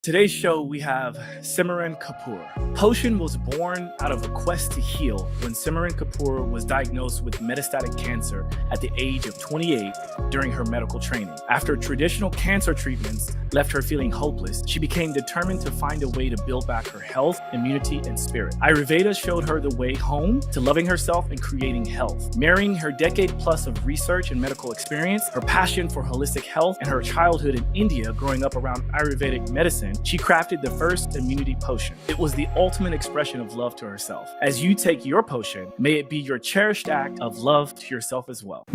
Today's show, we have Cimeran Kapur. Potion was born out of a quest to heal when Cimeran Kapur was diagnosed with metastatic cancer at the age of 28 during her medical training. After traditional cancer treatments left her feeling hopeless, she became determined to find a way to build back her health, immunity, and spirit. Ayurveda showed her the way home to loving herself and creating health. Marrying her decade plus of research and medical experience, her passion for holistic health, and her childhood in India growing up around Ayurvedic medicine, she crafted the first immunity potion. It was the ultimate expression of love to herself. As you take your potion, may it be your cherished act of love to yourself as well.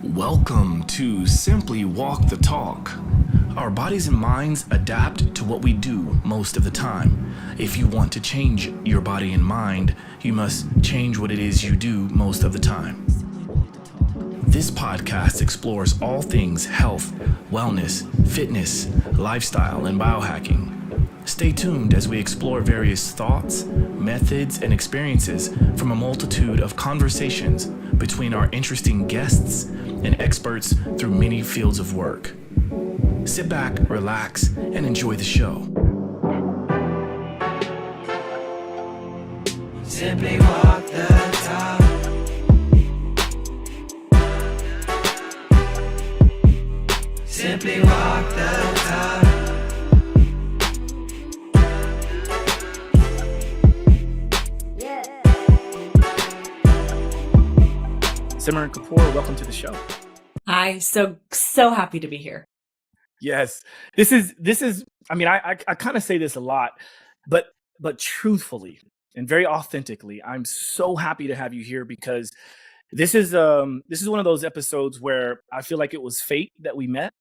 Welcome to Simply Walk the Talk. Our bodies and minds adapt to what we do most of the time. If you want to change your body and mind, you must change what it is you do most of the time. This podcast explores all things health, wellness, fitness, lifestyle, and biohacking. Stay tuned as we explore various thoughts, methods, and experiences from a multitude of conversations between our interesting guests and experts through many fields of work. Sit back, relax, and enjoy the show. Simply walk the talk. Simply walk the talk. Cimeran Kapur, welcome to the show. Hi, so happy to be here. Yes, this is. I mean, I kind of say this a lot, but truthfully and very authentically, I'm so happy to have you here because this is one of those episodes where I feel like it was fate that we met.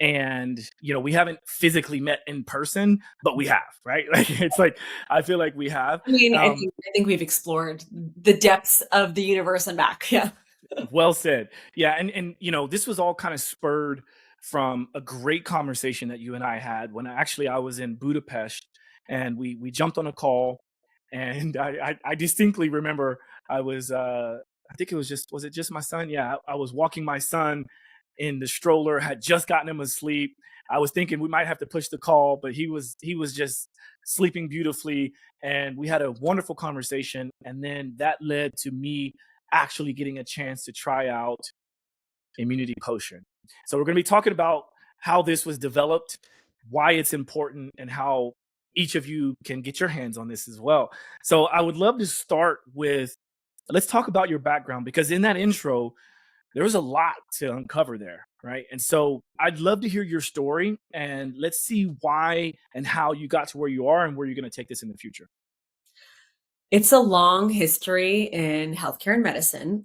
And, we haven't physically met in person, but we have, right? Like, I feel like we have. I mean, I think we've explored the depths of the universe and back. Yeah. Well said. Yeah. And, this was all kind of spurred from a great conversation that you and I had when I was in Budapest and we jumped on a call, and I distinctly remember I think it was was it just my son? Yeah. I was walking my son in the stroller, had just gotten him asleep. I was thinking we might have to push the call, but he was just sleeping beautifully. And we had a wonderful conversation. And then that led to me actually getting a chance to try out Immunity Potion. So we're going to be talking about how this was developed, why it's important, and how each of you can get your hands on this as well. So I would love to start with, let's talk about your background, because in that intro, there was a lot to uncover there, right? And so I'd love to hear your story, and let's see why and how you got to where you are and where you're going to take this in the future. It's a long history in healthcare and medicine.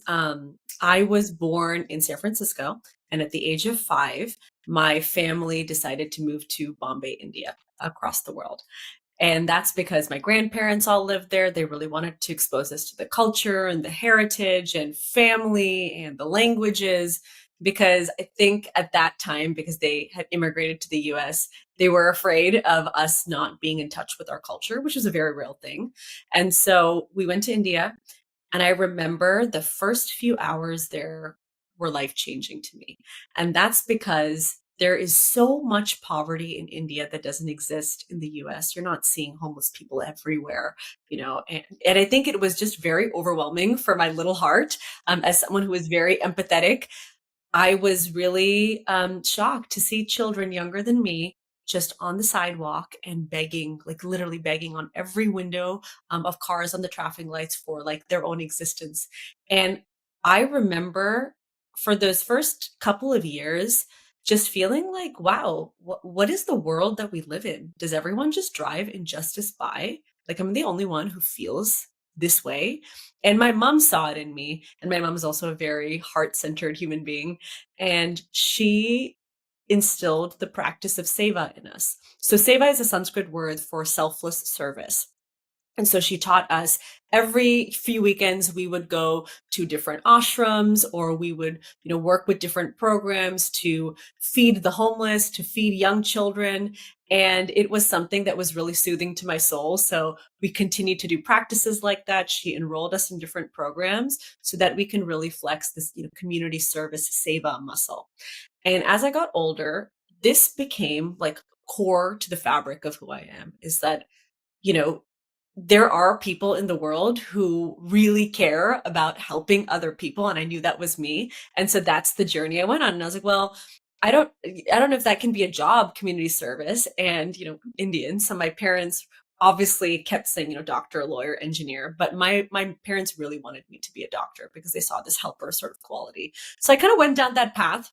I was born in San Francisco, and at the age of 5, my family decided to move to Bombay, India, across the world. And that's because my grandparents all lived there. They really wanted to expose us to the culture and the heritage and family and the languages, because I think at that time, because they had immigrated to the US, they were afraid of us not being in touch with our culture, which is a very real thing. And so we went to India, and I remember the first few hours there were life-changing to me. And that's because there is so much poverty in India that doesn't exist in the US. You're not seeing homeless people everywhere, and I think it was just very overwhelming for my little heart. As someone who is very empathetic, I was really shocked to see children younger than me just on the sidewalk and begging, like literally begging on every window of cars on the traffic lights for like their own existence. And I remember for those first couple of years, just feeling like, wow, what is the world that we live in? Does everyone just drive injustice by? Like, I'm the only one who feels this way. And my mom saw it in me. And my mom is also a very heart-centered human being. And she instilled the practice of seva in us. So seva is a Sanskrit word for selfless service. And so she taught us every few weekends, we would go to different ashrams, or we would, work with different programs to feed the homeless, to feed young children. And it was something that was really soothing to my soul. So we continued to do practices like that. She enrolled us in different programs so that we can really flex this, community service seva muscle. And as I got older, this became like core to the fabric of who I am, is that, you know, there are people in the world who really care about helping other people, and I knew that was me. And so that's the journey I went on. And I was like, well, I don't know if that can be a job, community service. And, Indian. So my parents obviously kept saying, doctor, lawyer, engineer, but my parents really wanted me to be a doctor because they saw this helper sort of quality. So I kind of went down that path.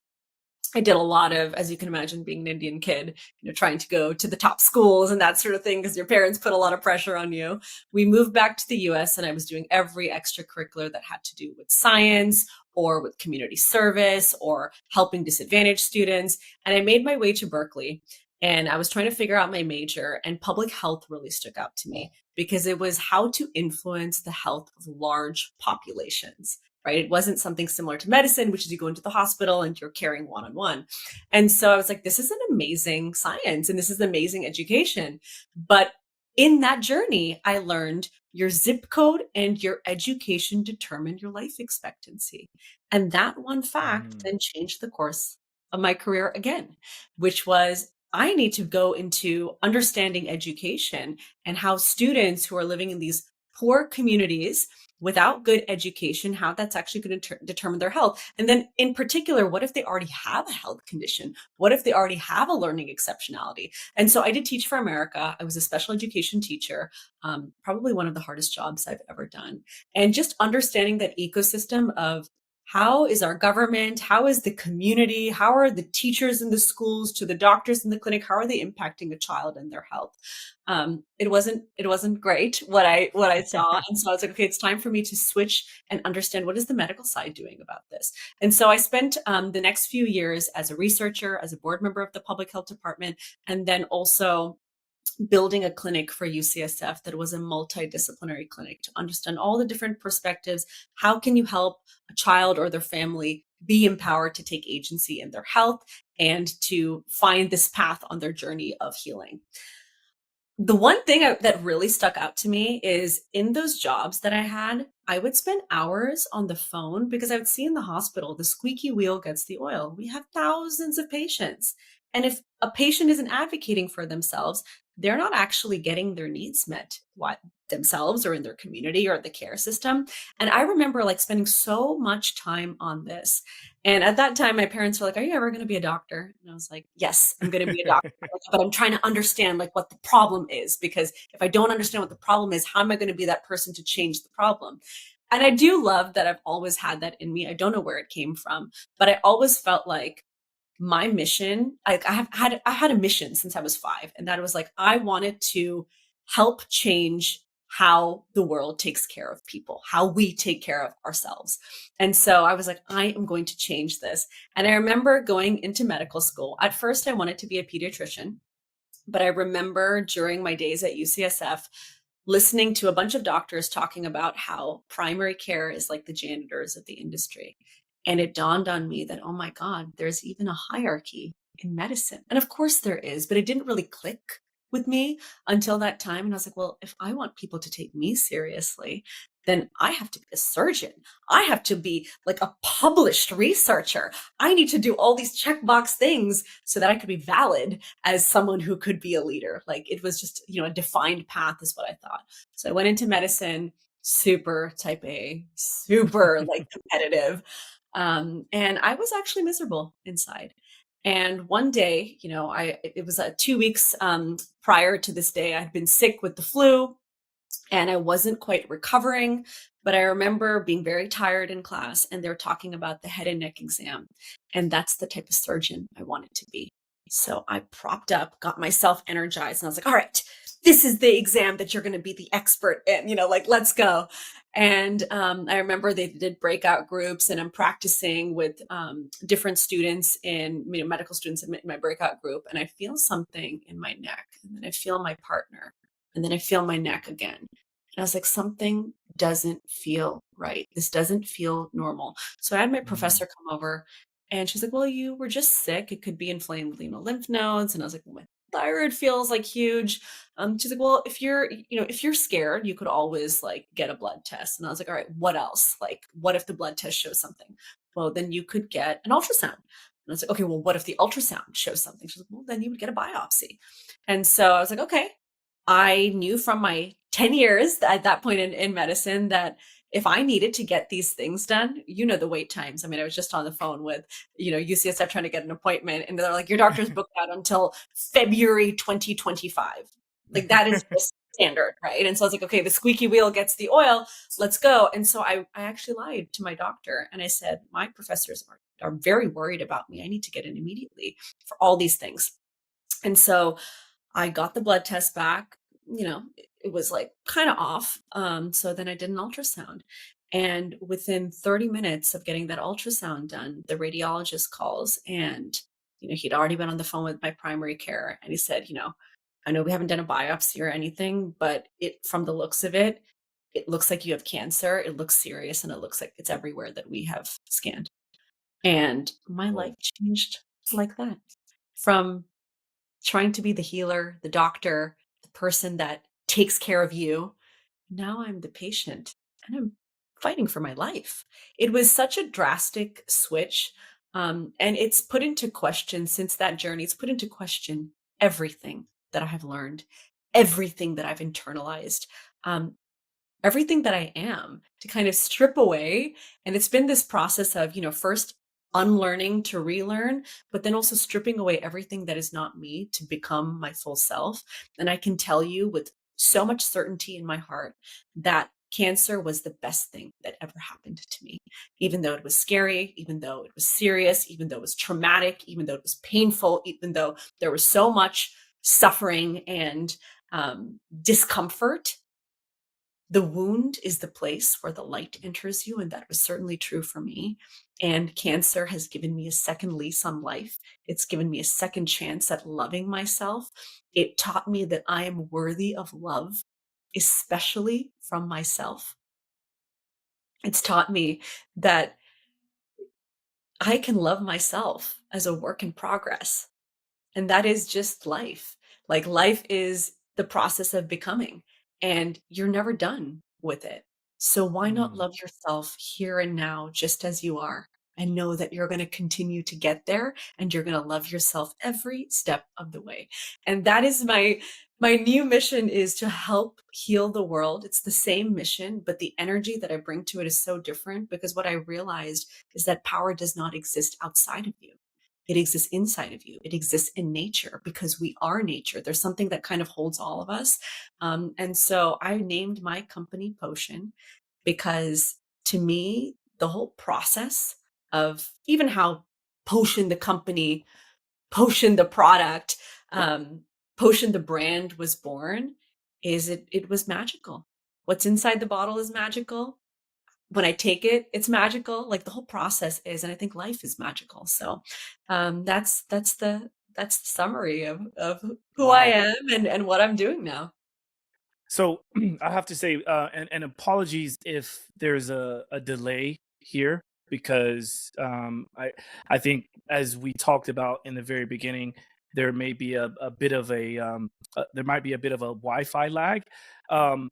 I did a lot of, as you can imagine, being an Indian kid, trying to go to the top schools and that sort of thing because your parents put a lot of pressure on you. We moved back to the US and I was doing every extracurricular that had to do with science or with community service or helping disadvantaged students. And I made my way to Berkeley and I was trying to figure out my major, and public health really stuck out to me because it was how to influence the health of large populations. Right? It wasn't something similar to medicine, which is you go into the hospital and you're caring one-on-one. And so I was like, this is an amazing science and this is amazing education. But in that journey, I learned your zip code and your education determine your life expectancy. And that one fact Mm. then changed the course of my career again, which was I need to go into understanding education and how students who are living in these poor communities without good education, how that's actually going to determine their health. And then in particular, what if they already have a health condition? What if they already have a learning exceptionality? And so I did Teach for America. I was a special education teacher, probably one of the hardest jobs I've ever done. And just understanding that ecosystem of how is our government, how is the community, how are the teachers in the schools to the doctors in the clinic, how are they impacting a child and their health? It wasn't great what I saw. And so I was like, okay, it's time for me to switch and understand what is the medical side doing about this. And so I spent the next few years as a researcher, as a board member of the public health department, and then also building a clinic for UCSF that was a multidisciplinary clinic to understand all the different perspectives. How can you help a child or their family be empowered to take agency in their health and to find this path on their journey of healing? The one thing that really stuck out to me is in those jobs that I had, I would spend hours on the phone because I would see in the hospital, the squeaky wheel gets the oil. We have thousands of patients. And if a patient isn't advocating for themselves, they're not actually getting their needs met themselves or in their community or the care system. And I remember like spending so much time on this. And at that time, my parents were like, are you ever going to be a doctor? And I was like, yes, I'm going to be a doctor. But I'm trying to understand like what the problem is, because if I don't understand what the problem is, how am I going to be that person to change the problem? And I do love that I've always had that in me. I don't know where it came from, but I always felt like my mission, I had a mission since I was 5, and that was like I wanted to help change how the world takes care of people, how we take care of ourselves. And so I was like, I am going to change this. And I remember going into medical school. At first, I wanted to be a pediatrician, but I remember during my days at UCSF listening to a bunch of doctors talking about how primary care is like the janitors of the industry. And it dawned on me that, oh my God, there's even a hierarchy in medicine. And of course there is, but it didn't really click with me until that time. And I was like, well, if I want people to take me seriously, then I have to be a surgeon. I have to be like a published researcher. I need to do all these checkbox things so that I could be valid as someone who could be a leader. Like it was just, a defined path is what I thought. So I went into medicine, super type A, super like competitive. And I was actually miserable inside. And one day, it was 2 weeks prior to this day, I'd been sick with the flu and I wasn't quite recovering. But I remember being very tired in class and they were talking about the head and neck exam. And that's the type of surgeon I wanted to be. So I propped up, got myself energized, and I was like, all right, this is the exam that you're going to be the expert in, like, let's go. And I remember they did breakout groups and I'm practicing with different students medical students in my breakout group. And I feel something in my neck, and then I feel my partner, and then I feel my neck again. And I was like, something doesn't feel right. This doesn't feel normal. So I had my Mm. professor come over and she's like, well, you were just sick. It could be inflamed, lymph nodes. And I was like, well, my thyroid feels like huge. She's like, well, if you're scared, you could always like get a blood test. And I was like, all right, what else? Like, what if the blood test shows something? Well, then you could get an ultrasound. I was like, okay, well, what if the ultrasound shows something? She's like, well, then you would get a biopsy. And so I was like, okay. I knew from my 10 years at that point in medicine that if I needed to get these things done, the wait times. I mean, I was just on the phone with, UCSF trying to get an appointment, and they're like, your doctor's booked out until February 2025. Like that is just standard, right? And so I was like, okay, the squeaky wheel gets the oil, let's go. And so I actually lied to my doctor and I said, my professors are very worried about me. I need to get in immediately for all these things. And so I got the blood test back, it was like kind of off. So then I did an ultrasound. And within 30 minutes of getting that ultrasound done, the radiologist calls and, he'd already been on the phone with my primary care. And he said, I know we haven't done a biopsy or anything, but from the looks of it, it looks like you have cancer. It looks serious and it looks like it's everywhere that we have scanned. And my Whoa. life changed like that. From trying to be the healer, the doctor, the person that takes care of you. Now I'm the patient and I'm fighting for my life. It was such a drastic switch. And it's put into question since that journey, it's put into question everything that I have learned, everything that I've internalized. Um, Everything that I am to kind of strip away. And it's been this process of, first unlearning to relearn, but then also stripping away everything that is not me to become my full self. And I can tell you with so much certainty in my heart that cancer was the best thing that ever happened to me, even though it was scary, even though it was serious, even though it was traumatic, even though it was painful, even though there was so much suffering and discomfort. The wound is the place where the light enters you, and that was certainly true for me. And cancer has given me a second lease on life. It's given me a second chance at loving myself. It taught me that I am worthy of love, especially from myself. It's taught me that I can love myself as a work in progress. And that is just life. Like life is the process of becoming, and you're never done with it. So why not Mm. love yourself here and now, just as you are, and know that you're going to continue to get there and you're going to love yourself every step of the way. And that is my new mission, is to help heal the world. It's the same mission, but the energy that I bring to it is so different, because what I realized is that power does not exist outside of you. It exists inside of you. It exists in nature, because we are nature. There's something that kind of holds all of us. And so I named my company Potion because, to me, the whole process of even how Potion, the company, Potion, the product, um, Potion, the brand, was born, it was magical. What's inside the bottle is magical. When I take it, it's magical. Like the whole process is, and I think life is magical. So that's the summary of who I Wow. am and what I'm doing now. So I have to say, and apologies if there's a delay here, because I think, as we talked about in the very beginning, there may be a bit of there might be a bit of a Wi-Fi lag. Um,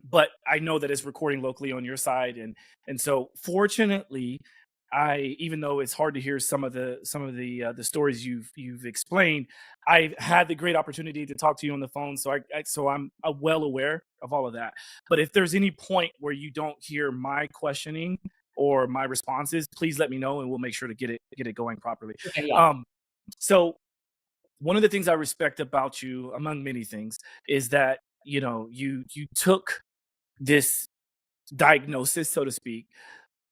but I know that it's recording locally on your side, and so fortunately, even though it's hard to hear some of the stories you've explained, I had the great opportunity to talk to you on the phone, so I'm well aware of all of that. But if there's any point where you don't hear my questioning or my responses, please let me know, and we'll make sure to get it going properly. Okay, yeah. Um, so one of the things I respect about you, among many things, is that you took this diagnosis, so to speak,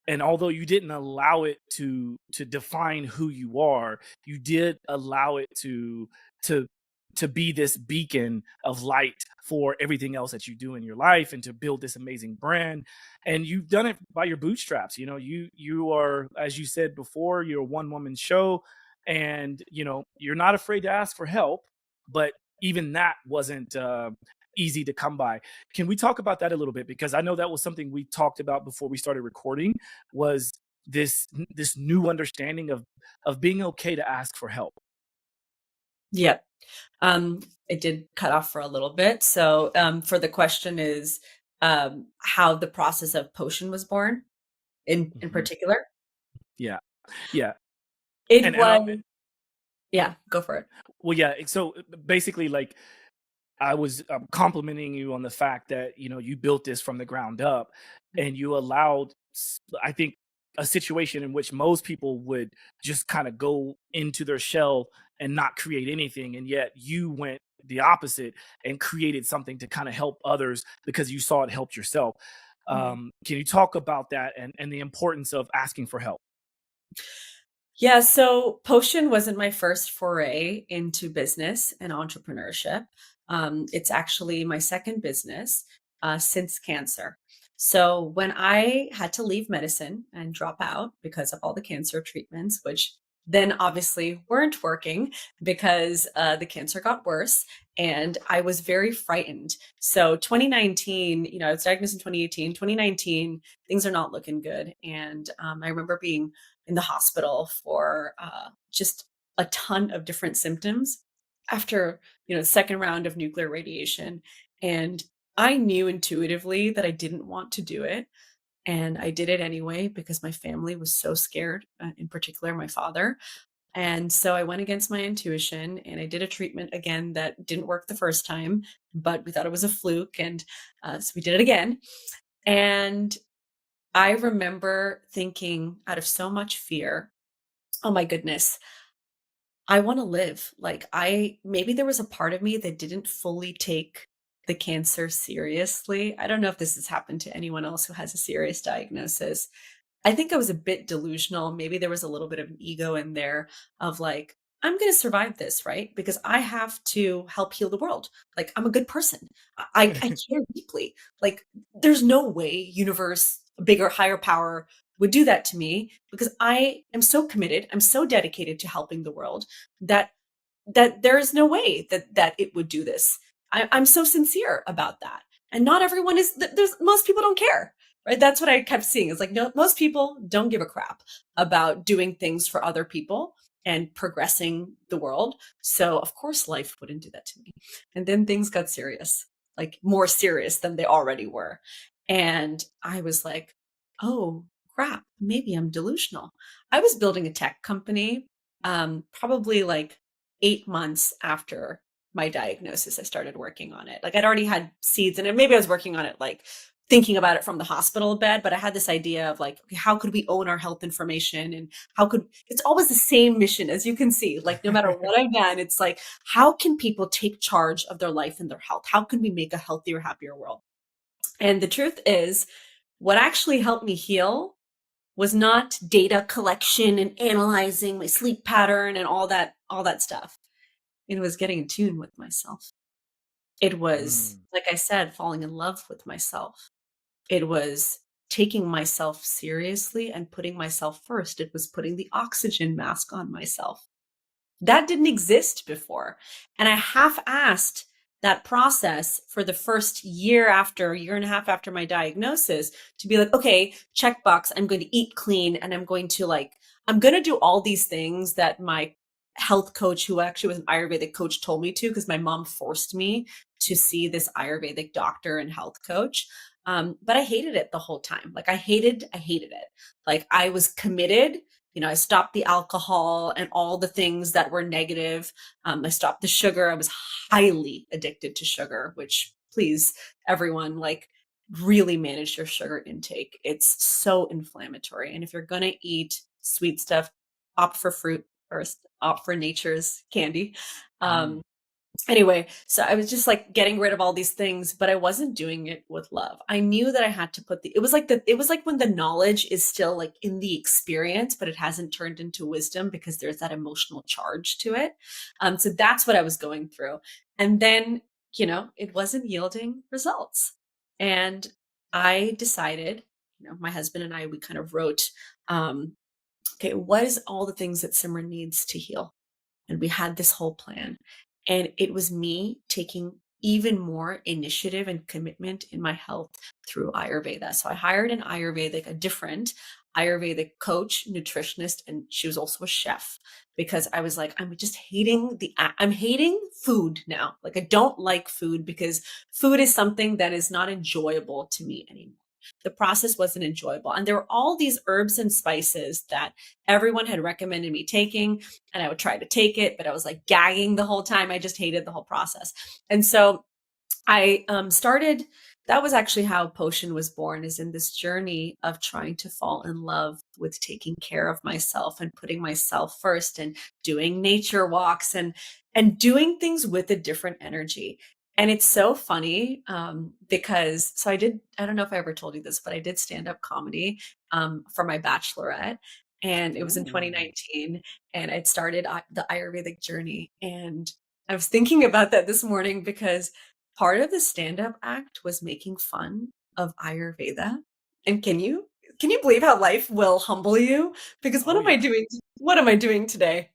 and although you didn't allow it to define who you are, you did allow it to to be this beacon of light for everything else that you do in your life, and to build this amazing brand. And you've done it by your bootstraps. You are, as you said before, you're a one woman show, and you're not afraid to ask for help. But even that wasn't easy to come by. Can we talk about that a little bit? Because I know that was something we talked about before we started recording, was this new understanding of being okay to ask for help. Yeah. It did cut off for a little bit. So for the question is how the process of Potion was born in Mhm. particular. Yeah. Yeah. It And I, was, yeah, go for it. well, yeah. So basically, like, I was complimenting you on the fact that you built this from the ground up, and you allowed, I think, a situation in which most people would just kind of go into their shell and not create anything, and yet you went the opposite and created something to kind of help others because you saw it helped yourself. Mhm. Can you talk about that and the importance of asking for help? Yeah, so Potion wasn't my first foray into business and entrepreneurship. It's actually my second business since cancer. So when I had to leave medicine and drop out because of all the cancer treatments, which then obviously weren't working because the cancer got worse, and I was very frightened. So 2019, I was diagnosed in 2018. 2019, things are not looking good, and I remember being in the hospital for just a ton of different symptoms after second round of nuclear radiation. And I knew intuitively that I didn't want to do it, and I did it anyway because my family was so scared, in particular my father. And so I went against my intuition and I did a treatment again that didn't work the first time, but we thought it was a fluke, and so we did it again. And I remember thinking, out of so much fear, oh my goodness, I want to live. Like, maybe there was a part of me that didn't fully take the cancer seriously. I don't know if this has happened to anyone else who has a serious diagnosis. I think I was a bit delusional. Maybe there was a little bit of an ego in there of like, I'm going to survive this, right? Because I have to help heal the world. Like, I'm a good person. I care deeply. Like, there's no way universe, bigger, higher power would do that to me because I am so committed. I'm so dedicated to helping the world that there is no way that it would do this. I'm so sincere about that. And not everyone is, there's most people don't care, right? That's what I kept seeing. Is like, no, most people don't give a crap about doing things for other people and progressing the world. So of course life wouldn't do that to me. And then things got serious, like more serious than they already were. And I was like, oh crap, maybe I'm delusional. I was building a tech company, probably like 8 months after my diagnosis. I started working on it. Like, I'd already had seeds in it. Maybe I was working on it, like thinking about it from the hospital bed, but I had this idea of like, okay, how could we own our health information? And how could, it's always the same mission, as you can see, like no matter what I've done, it's like, how can people take charge of their life and their health? How can we make a healthier, happier world? And the truth is, what actually helped me heal was not data collection and analyzing my sleep pattern and all that stuff. It was getting in tune with myself. It was, Mm. like I said, falling in love with myself. It was taking myself seriously and putting myself first. It was putting the oxygen mask on myself. That didn't exist before. And I half-assed that process for the first year and a half after my diagnosis, to be like, okay, checkbox, I'm going to eat clean, and I'm going to do all these things that my health coach, who actually was an Ayurvedic coach, told me to, because my mom forced me to see this Ayurvedic doctor and health coach. But I hated it the whole time. Like, I hated it. Like, I was committed. I stopped the alcohol and all the things that were negative. I stopped the sugar. I was highly addicted to sugar, which, please, everyone, like, really manage your sugar intake. It's so inflammatory. And if you're going to eat sweet stuff, opt for fruit first, opt for nature's candy. Mm. Um, Anyway, so I was just like getting rid of all these things, but I wasn't doing it with love. I knew that I had to put it was like when the knowledge is still like in the experience, but it hasn't turned into wisdom because there's that emotional charge to it. So that's what I was going through. And then, it wasn't yielding results. And I decided, my husband and I, we kind of wrote, okay, what is all the things that Simran needs to heal? And we had this whole plan. And it was me taking even more initiative and commitment in my health through Ayurveda. So I hired a different Ayurvedic coach, nutritionist, and she was also a chef, because I was like, I'm hating food now. Like, I don't like food because food is something that is not enjoyable to me anymore. The process wasn't enjoyable. And there were all these herbs and spices that everyone had recommended me taking. And I would try to take it, but I was like gagging the whole time. I just hated the whole process. And so I started, that was actually how Potion was born, is in this journey of trying to fall in love with taking care of myself and putting myself first and doing nature walks and doing things with a different energy. And it's so funny because, so I don't know if I ever told you this, but I did stand-up comedy for my bachelorette. And it was in Ooh. 2019, and I'd started the Ayurvedic journey. And I was thinking about that this morning because part of the stand-up act was making fun of Ayurveda. And can you believe how life will humble you? Because Oh yeah. what am I doing today?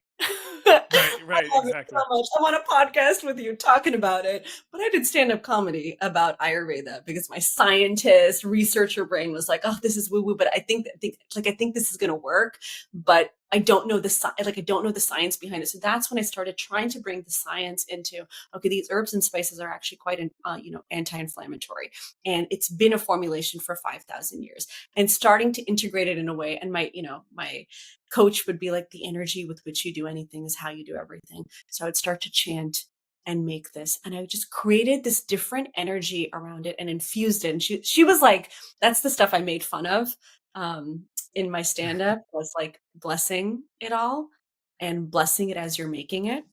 Right, I right, love it so exactly. much. I'm on a podcast with you talking about it. But I did stand-up comedy about Ayurveda because my scientist, researcher brain was like, oh, this is woo-woo, but I think this is gonna work, but I don't know I don't know the science behind it. So that's when I started trying to bring the science into, okay, these herbs and spices are actually quite anti-inflammatory. And it's been a formulation for 5,000 years. And starting to integrate it in a way, and my coach would be like, the energy with which you do anything is how you do everything. So I would start to chant and make this, and I just created this different energy around it and infused it. And she was like, that's the stuff I made fun of in my stand-up, was like blessing it all and blessing it as you're making it.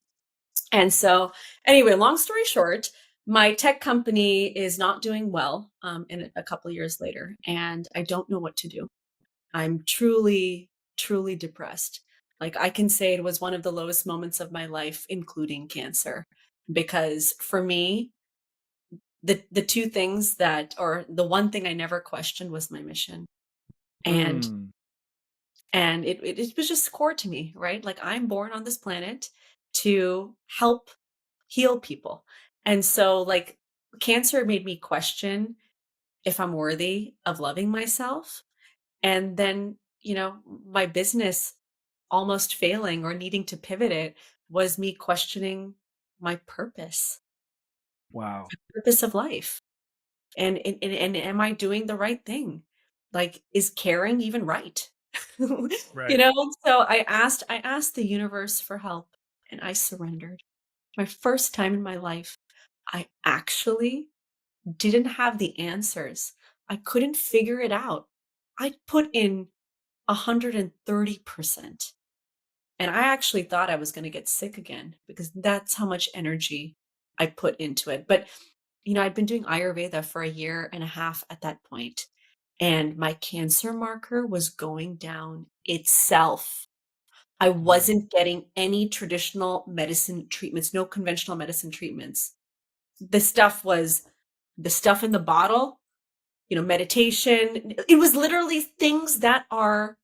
And so anyway, long story short, my tech company is not doing well in a couple of years later, and I don't know what to do. I'm truly, truly depressed. Like, I can say it was one of the lowest moments of my life, including cancer, because for me, the two things that, or the one thing I never questioned, was my mission. And Mm. it was just core to me, right? Like, I'm born on this planet to help heal people. And so, like, cancer made me question if I'm worthy of loving myself. And then, my business almost failing or needing to pivot it was me questioning my Wow. purpose of life. And am I doing the right thing? Like, is caring even right? You Right. know, so I asked the universe for help, and I surrendered. My first time in my life, I actually didn't have the answers. I couldn't figure it out. I put in 130%. And I actually thought I was going to get sick again because that's how much energy I put into it. But, I'd been doing Ayurveda for a year and a half at that point, and my cancer marker was going down itself. I Mm. wasn't getting any traditional medicine treatments, no conventional medicine treatments. The stuff was the stuff in the bottle, meditation. It was literally things that are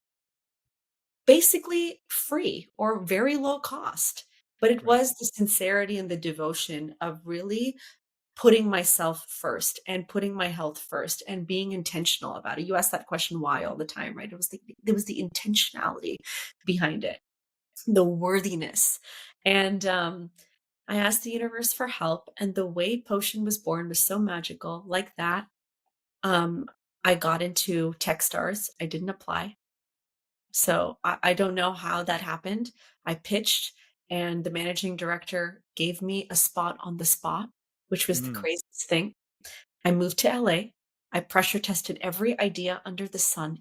basically free or very low cost. But it Right. was the sincerity and the devotion of really putting myself first and putting my health first and being intentional about it. You ask that question why all the time, right? It was the intentionality behind it, the worthiness. And I asked the universe for help, and the way Potion was born was so magical. Like that, um, I got into Techstars. I didn't apply. So I don't know how that happened. I pitched, and the managing director gave me a spot on the spot, which was the Mm. craziest thing. I moved to LA. I pressure tested every idea under the sun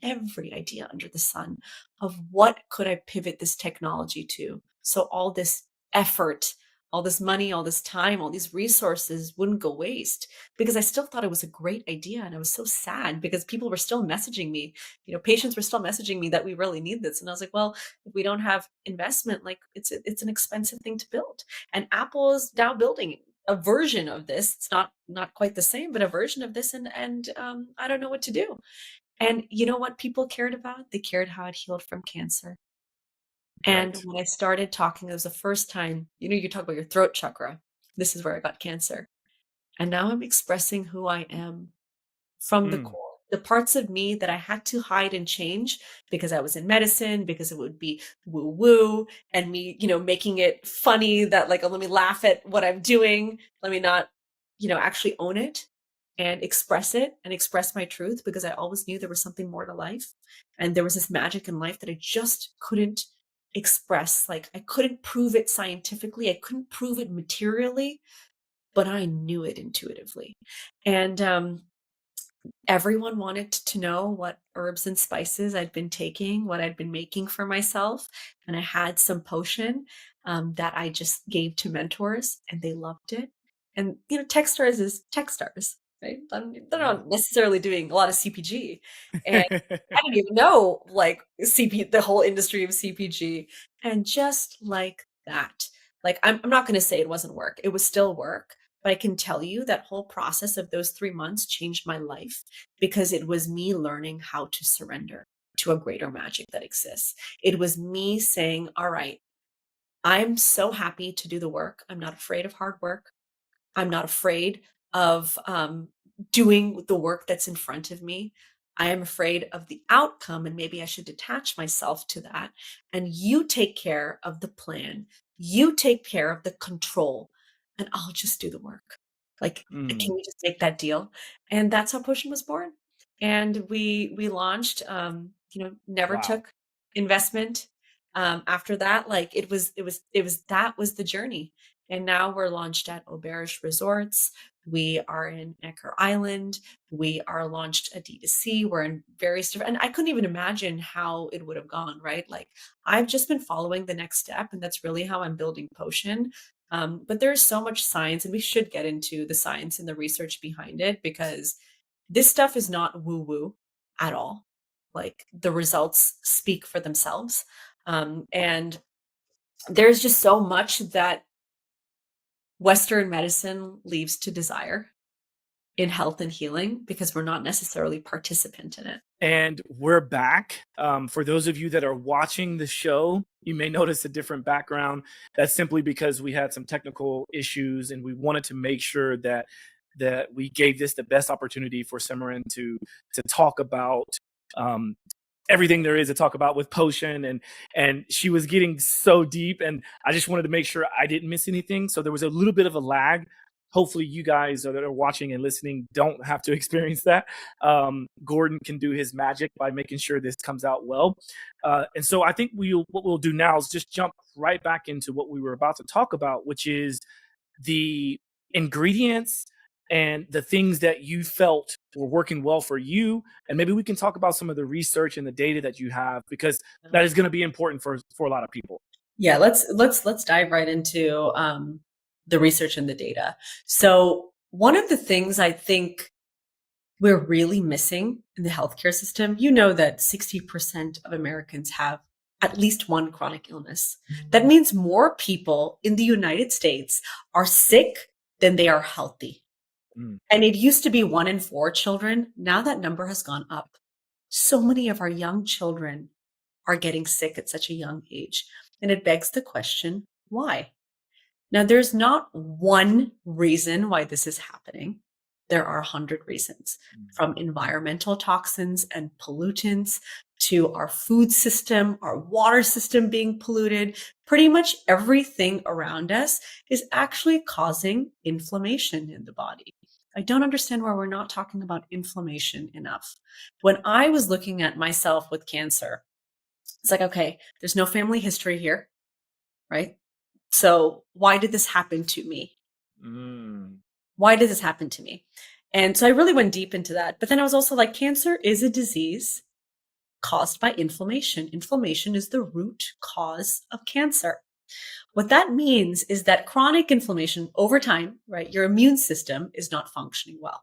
of what could I pivot this technology to. So all this effort, all this money, all this time, all these resources wouldn't go waste, because I still thought it was a great idea. And I was so sad because people were still messaging me, patients were still messaging me that we really need this. And I was like, well, if we don't have investment, like, it's an expensive thing to build. And Apple is now building a version of this. It's not quite the same, but a version of this, and I don't know what to do. And you know what people cared about? They cared how it healed from cancer. And Right. when I started talking, it was the first time, you talk about your throat chakra. This is where I got cancer. And now I'm expressing who I am from the Mm. core. The parts of me that I had to hide and change because I was in medicine, because it would be woo woo, and me, making it funny that, like, oh, let me laugh at what I'm doing. Let me not, actually own it. and express it and express my truth, because I always knew there was something more to life. And there was this magic in life that I just couldn't express. Like, I couldn't prove it scientifically, I couldn't prove it materially, but I knew it intuitively. And everyone wanted to know what herbs and spices I'd been taking, what I'd been making for myself. And I had some potion that I just gave to mentors, and they loved it. And, Techstars is Techstars, right? They're Yeah. not necessarily doing a lot of CPG. And I didn't even know, like, the whole industry of CPG. And just like that, like, I'm not going to say it wasn't work. It was still work. But I can tell you that whole process of those 3 months changed my life, because it was me learning how to surrender to a greater magic that exists. It was me saying, all right, I'm so happy to do the work. I'm not afraid of hard work. I'm not afraid of doing the work that's in front of me. I am afraid of the outcome, and maybe I should detach myself to that. And you take care of the plan. You take care of the control, and I'll just do the work. Like, can Mm, we just make that deal? And that's how Potion was born. And we launched. Never wow. took investment. After that, like, that was the journey. And now we're launched at Auberge Resorts. We are in Necker Island. We are launched at D2C. We're in various different, and I couldn't even imagine how it would have gone, right? Like, I've just been following the next step, and that's really how I'm building Potion. But there's so much science, and we should get into the science and the research behind it, because this stuff is not woo woo at all. Like, the results speak for themselves. And there's just so much that Western medicine leaves to desire in health and healing, because we're not necessarily participant in it. And we're back. For those of you that are watching the show, you may notice a different background. That's simply because we had some technical issues, and we wanted to make sure that we gave this the best opportunity for Cimeran to talk about um, everything there is to talk about with Potion, and she was getting so deep, and I just wanted to make sure I didn't miss anything. So there was a little bit of a lag. Hopefully you guys that are watching and listening don't have to experience that. Gordon can do his magic by making sure this comes out well. And so I think what we'll do now is just jump right back into what we were about to talk about, which is the ingredients and the things that you felt were working well for you. And maybe we can talk about some of the research and the data that you have, because that is going to be important for a lot of people. Yeah, let's dive right into the research and the data. So, one of the things I think we're really missing in the healthcare system, that 60% of Americans have at least one chronic illness. That means more people in the United States are sick than they are healthy. Mm. And it used to be 1 in 4 children. Now that number has gone up. So many of our young children are getting sick at such a young age. And it begs the question, why? Now, there's not one reason why this is happening. There are 100 reasons, from environmental toxins and pollutants to our food system, our water system being polluted. Pretty much everything around us is actually causing inflammation in the body. I don't understand why we're not talking about inflammation enough. When I was looking at myself with cancer, it's like, okay, there's no family history here, right? So why did this happen to me? Mm. Why did this happen to me? And so I really went deep into that. But then I was also like, cancer is a disease caused by inflammation. Inflammation is the root cause of cancer. What that means is that chronic inflammation over time, right, your immune system is not functioning well.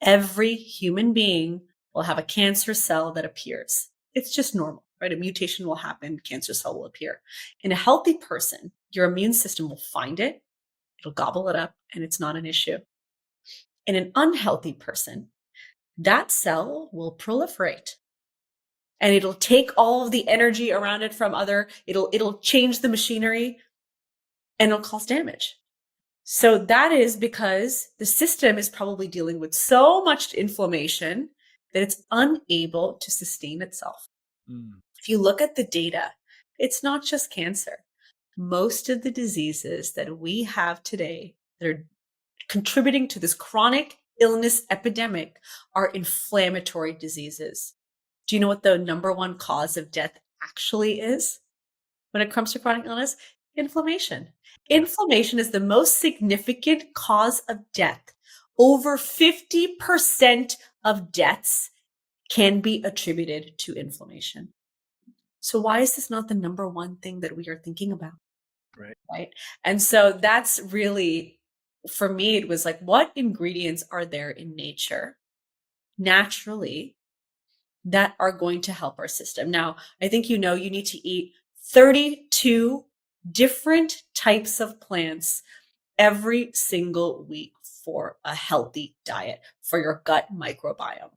Every human being will have a cancer cell that appears. It's just normal, right? A mutation will happen, cancer cell will appear. In a healthy person, your immune system will find it, it'll gobble it up, and it's not an issue. In an unhealthy person, that cell will proliferate, and it'll take all of the energy around it from it'll change the machinery, and it'll cause damage. So that is because the system is probably dealing with so much inflammation that it's unable to sustain itself. Mm. If you look at the data, it's not just cancer. Most of the diseases that we have today that are contributing to this chronic illness epidemic are inflammatory diseases. Do you know what the number one cause of death actually is when it comes to chronic illness? Inflammation. Yeah. Inflammation is the most significant cause of death. Over 50% of deaths can be attributed to inflammation. So why is this not the number one thing that we are thinking about? Right. Right. And so that's really, for me, it was like, what ingredients are there in nature naturally that are going to help our system? Now, I think you know you need to eat 32 different types of plants every single week for a healthy diet for your gut microbiome.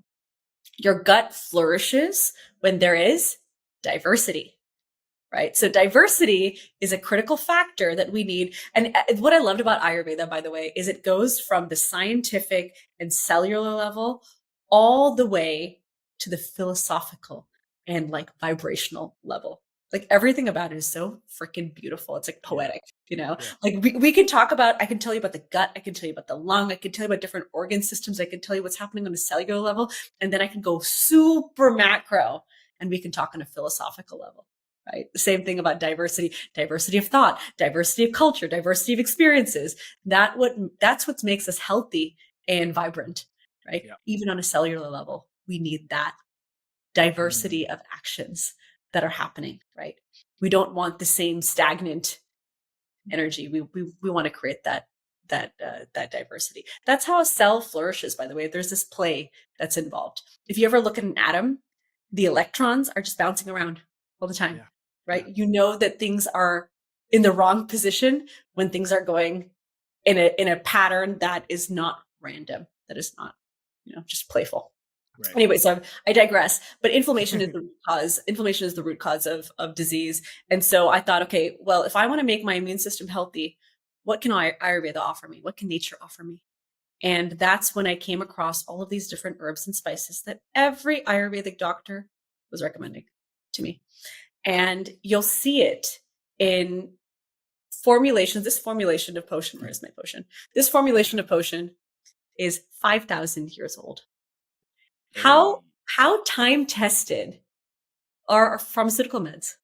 Your gut flourishes when there is diversity. Right. So diversity is a critical factor that we need. And what I loved about Ayurveda, by the way, is it goes from the scientific and cellular level all the way to the philosophical and like vibrational level. Like everything about it is so freaking beautiful. It's like Yeah. poetic, you know, Yeah. like we can talk about, I can tell you about the gut. I can tell you about the lung. I can tell you about different organ systems. I can tell you what's happening on a cellular level. And then I can go super macro and we can talk on a philosophical level. Right. The same thing about diversity of thought, diversity of culture, diversity of experiences. That's what makes us healthy and vibrant, right? Yeah. Even on a cellular level, we need that diversity of actions that are happening, right? We don't want the same stagnant energy. We want to create that diversity. That's how a cell flourishes, by the way. There's this play that's involved. If you ever look at an atom, the electrons are just bouncing around all the time. Yeah. Right? You know that things are in the wrong position when things are going in a pattern that is not random, that is not, just playful. Right. Anyway, so I digress. But inflammation is the root cause. Inflammation is the root cause of disease. And so I thought, okay, well, if I want to make my immune system healthy, what can Ayurveda offer me? What can nature offer me? And that's when I came across all of these different herbs and spices that every Ayurvedic doctor was recommending to me. And you'll see it in formulations. This formulation of potion, where is my potion? This formulation of potion is 5,000 years old. How time tested are pharmaceutical meds?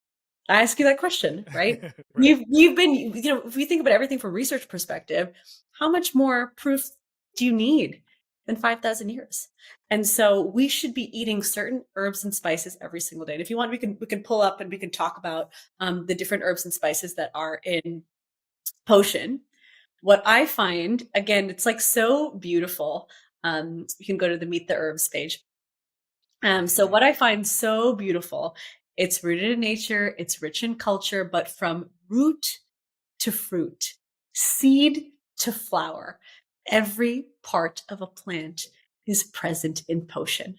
I ask you that question, right? Right. You've been, if we think about everything from research perspective, how much more proof do you need than 5,000 years? And so we should be eating certain herbs and spices every single day. And if you want, we can pull up and we can talk about the different herbs and spices that are in potion. What I find, again, it's like so beautiful. You can go to the Meet the Herbs page. So what I find so beautiful, it's rooted in nature, it's rich in culture, but from root to fruit, seed to flower, every part of a plant is present in potion.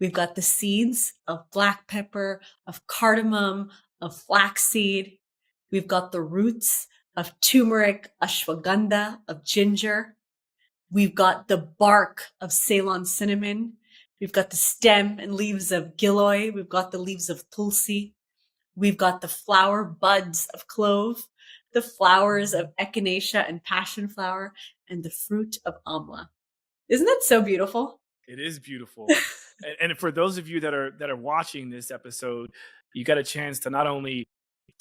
We've got the seeds of black pepper, of cardamom, of flaxseed. We've got the roots of turmeric, ashwagandha, of ginger. We've got the bark of Ceylon cinnamon. We've got the stem and leaves of giloy. We've got the leaves of tulsi. We've got the flower buds of clove, the flowers of echinacea and passion flower, and the fruit of amla. Isn't that so beautiful? It is beautiful. And for those of you that are watching this episode, you got a chance to not only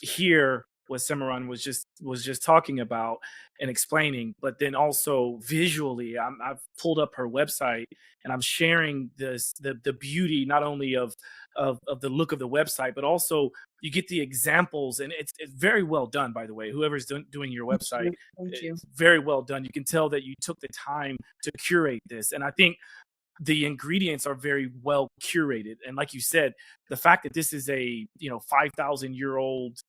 hear what Cimeran was just talking about and explaining, but then also visually, I've pulled up her website and I'm sharing the beauty not only of the look of the website, but also you get the examples, and it's very well done, by the way. Whoever's doing your website, Thank you. it's very well done. You can tell that you took the time to curate this, and I think the ingredients are very well curated. And like you said, the fact that this is a 5,000-year-old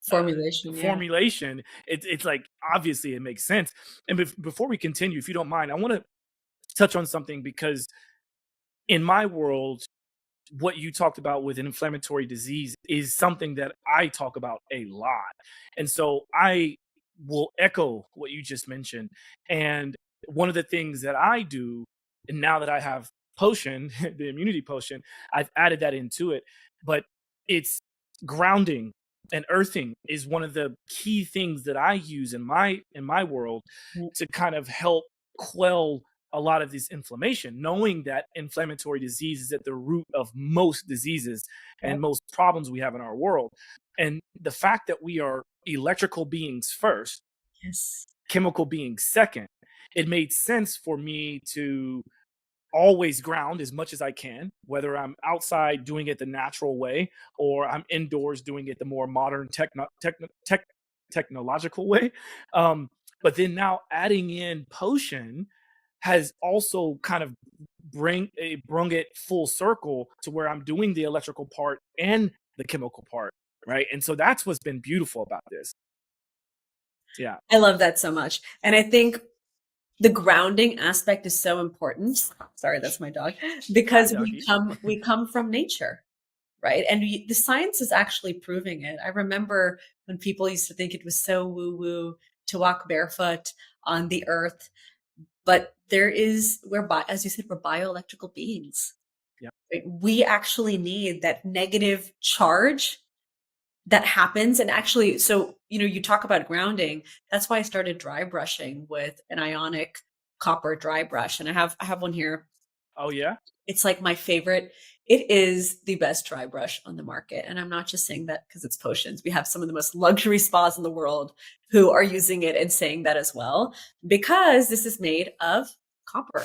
Formulation. formulation, it's like obviously it makes sense. And before we continue, if you don't mind, I want to touch on something, because in my world, what you talked about with inflammatory disease is something that I talk about a lot. And so I will echo what you just mentioned. And one of the things that I do, and now that I have potion, the immunity potion, I've added that into it. But it's grounding and earthing is one of the key things that I use in my world Mm. to kind of help quell a lot of this inflammation, knowing that inflammatory disease is at the root of most diseases and Yep. most problems we have in our world. And the fact that we are electrical beings first, Yes. chemical beings second, it made sense for me to always ground as much as I can, whether I'm outside doing it the natural way or I'm indoors doing it the more modern technological way. Um, but then now adding in potion has also kind of brung it full circle to where I'm doing the electrical part and the chemical part, right? And so that's what's been beautiful about this. Yeah. I love that so much. And I think the grounding aspect is so important. Sorry, that's my dog. Hi, Because doggy. we come from nature, right? And the science is actually proving it. I remember when people used to think it was so woo woo to walk barefoot on the earth, but as you said, we're bioelectrical beings. Yeah. Right? We actually need that negative charge that happens. And actually, so, you talk about grounding. That's why I started dry brushing with an ionic copper dry brush. And I have one here. Oh yeah. It's like my favorite. It is the best dry brush on the market. And I'm not just saying that because it's potions. We have some of the most luxury spas in the world who are using it and saying that as well, because this is made of copper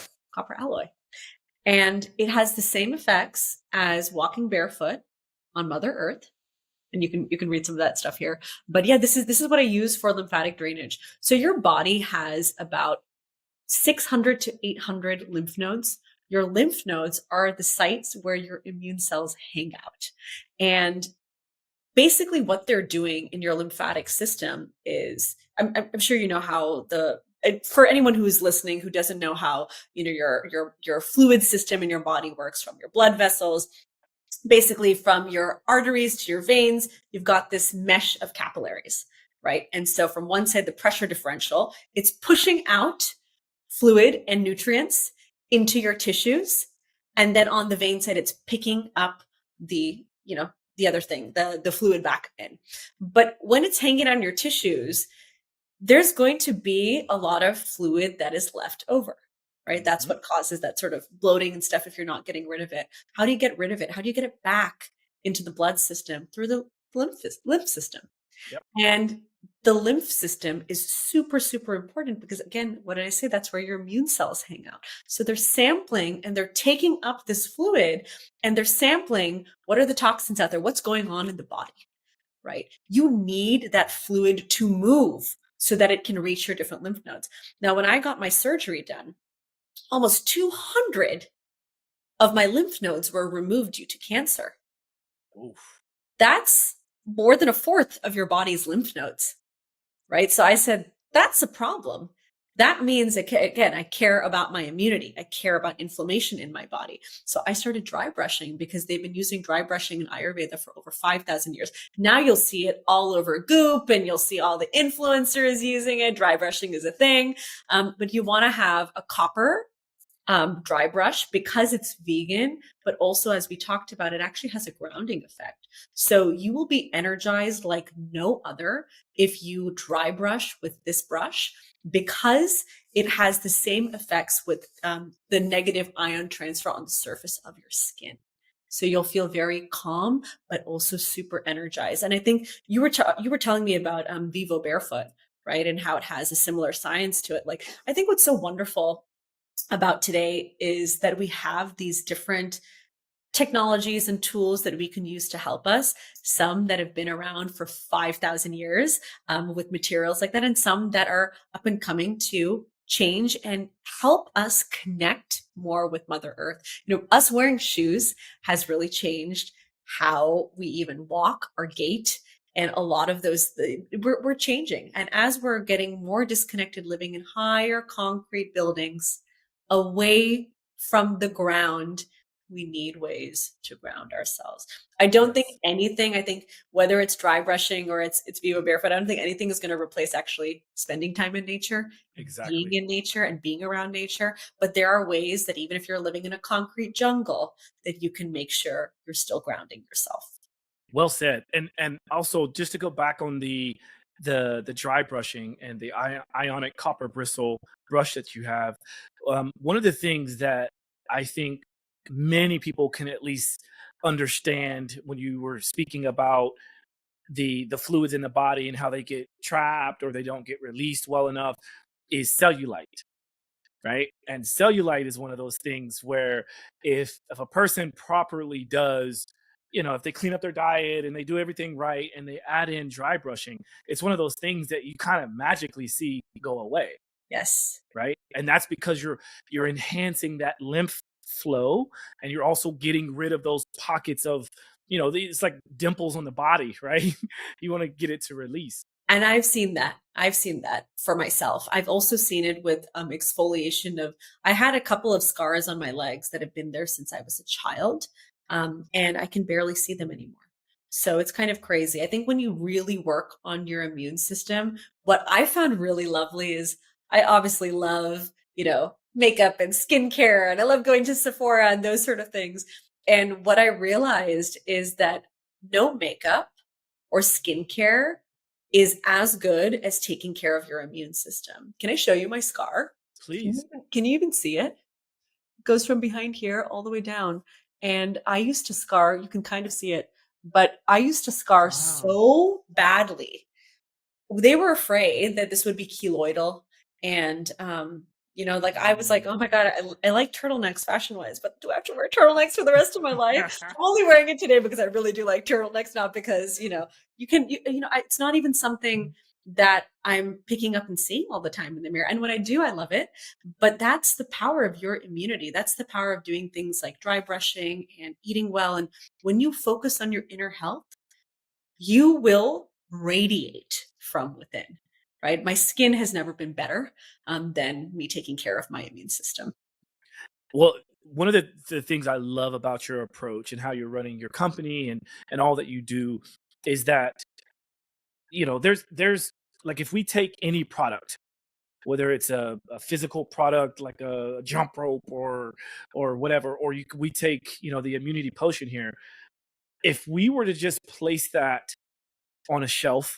alloy. And it has the same effects as walking barefoot on Mother Earth. And you can read some of that stuff here. But yeah, this is what I use for lymphatic drainage. So your body has about 600 to 800 lymph nodes. Your lymph nodes are the sites where your immune cells hang out. And basically what they're doing in your lymphatic system is, I'm sure you know how for anyone who's listening who doesn't know how, your fluid system in your body works, from your blood vessels, basically from your arteries to your veins, you've got this mesh of capillaries, right? And so from one side, the pressure differential, it's pushing out fluid and nutrients into your tissues. And then on the vein side, it's picking up the other thing, the fluid back in. But when it's hanging on your tissues, there's going to be a lot of fluid that is left over, right? That's Mhm. what causes that sort of bloating and stuff if you're not getting rid of it. How do you get rid of it? How do you get it back into the blood system? Through the lymph system. Yep. And the lymph system is super, super important because, again, what did I say? That's where your immune cells hang out. So they're sampling and they're taking up this fluid and they're sampling what are the toxins out there? What's going on in the body, right? You need that fluid to move so that it can reach your different lymph nodes. Now, when I got my surgery done, almost 200 of my lymph nodes were removed due to cancer. Oof. That's more than a fourth of your body's lymph nodes, right? So I said, that's a problem. That means, again, I care about my immunity. I care about inflammation in my body. So I started dry brushing because they've been using dry brushing in Ayurveda for over 5,000 years. Now you'll see it all over Goop and you'll see all the influencers using it. Dry brushing is a thing. But you want to have a copper dry brush because it's vegan, but also, as we talked about, it actually has a grounding effect. So you will be energized like no other if you dry brush with this brush, because it has the same effects with the negative ion transfer on the surface of your skin. So you'll feel very calm, but also super energized. And I think you were telling me about Vivo Barefoot, right? And how it has a similar science to it. Like, I think what's so wonderful about today is that we have these different technologies and tools that we can use to help us, some that have been around for 5,000 years with materials like that, and some that are up and coming to change and help us connect more with Mother Earth. Us wearing shoes has really changed how we even walk or gait. And a lot of those, we're changing. And as we're getting more disconnected, living in higher concrete buildings, away from the ground, we need ways to ground ourselves. I don't think Yes. I think whether it's dry brushing or it's Vivo Barefoot, I don't think anything is going to replace actually spending time in nature, being Exactly. in nature and being around nature. But there are ways that even if you're living in a concrete jungle, that you can make sure you're still grounding yourself. Well said. And also, just to go back on the dry brushing and the ionic copper bristle brush that you have. One of the things that I think many people can at least understand when you were speaking about the fluids in the body and how they get trapped or they don't get released well enough is cellulite, right? And cellulite is one of those things where if a person properly does, if they clean up their diet and they do everything right and they add in dry brushing, it's one of those things that you kind of magically see go away, Yes. right? And that's because you're enhancing that lymph flow, and you're also getting rid of those pockets of, it's like dimples on the body, right? You want to get it to release. And I've seen that. I've seen that for myself. I've also seen it with exfoliation of, I had a couple of scars on my legs that have been there since I was a child, and I can barely see them anymore. So it's kind of crazy. I think when you really work on your immune system, what I found really lovely is I obviously love, makeup and skincare, and I love going to Sephora and those sort of things. And what I realized is that no makeup or skincare is as good as taking care of your immune system. Can I show you my scar? Please. Can you even see it? It goes from behind here all the way down. And I used to scar, you can kind of see it, but I used to scar Wow. so badly. They were afraid that this would be keloidal. And, I was like, oh my God, I like turtlenecks fashion wise, but do I have to wear turtlenecks for the rest of my life? I'm only wearing it today because I really do like turtlenecks, not because, it's not even something that I'm picking up and seeing all the time in the mirror. And when I do, I love it. But that's the power of your immunity. That's the power of doing things like dry brushing and eating well. And when you focus on your inner health, you will radiate from within, right? My skin has never been better than me taking care of my immune system. Well, one of the things I love about your approach and how you're running your company and all that you do is that, there's like, if we take any product, whether it's a physical product like a jump rope or whatever, or we take, the immunity potion here, if we were to just place that on a shelf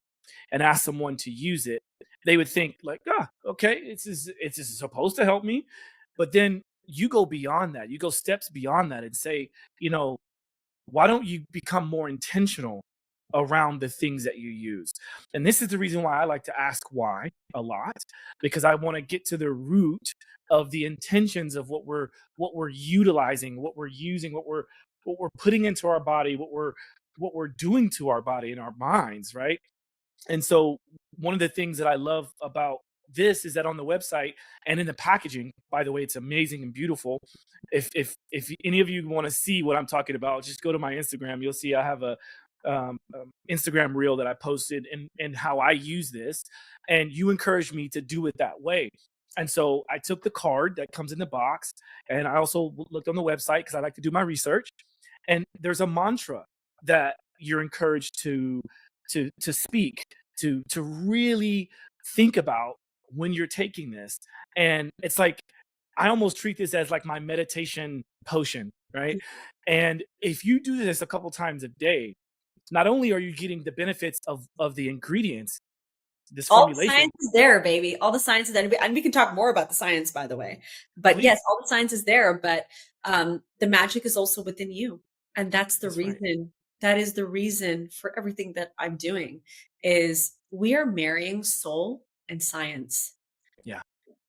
and ask someone to use it, they would think like, okay, it's supposed to help me. But then you go beyond that. You go steps beyond that and say, why don't you become more intentional around the things that you use? And this is the reason why I like to ask why a lot, because I want to get to the root of the intentions of what we're utilizing, what we're using, what we're putting into our body, what we're doing to our body and our minds, right? And so one of the things that I love about this is that on the website and in the packaging, by the way, it's amazing and beautiful. If any of you want to see what I'm talking about, just go to my Instagram. You'll see I have a Instagram reel that I posted and how I use this. And you encouraged me to do it that way. And so I took the card that comes in the box, and I also looked on the website because I like to do my research. And there's a mantra that you're encouraged to speak, to really think about when you're taking this. And it's like, I almost treat this as like my meditation potion, right? And if you do this a couple times a day, not only are you getting the benefits of the ingredients, this All the formulation. science is there, baby. All the science is there. And we can talk more about the science, by the way. But Please. yes, all the science is there. But the magic is also within you. And that's the That's right. reason. That is the reason for everything that I'm doing is we are marrying soul and science. Yeah.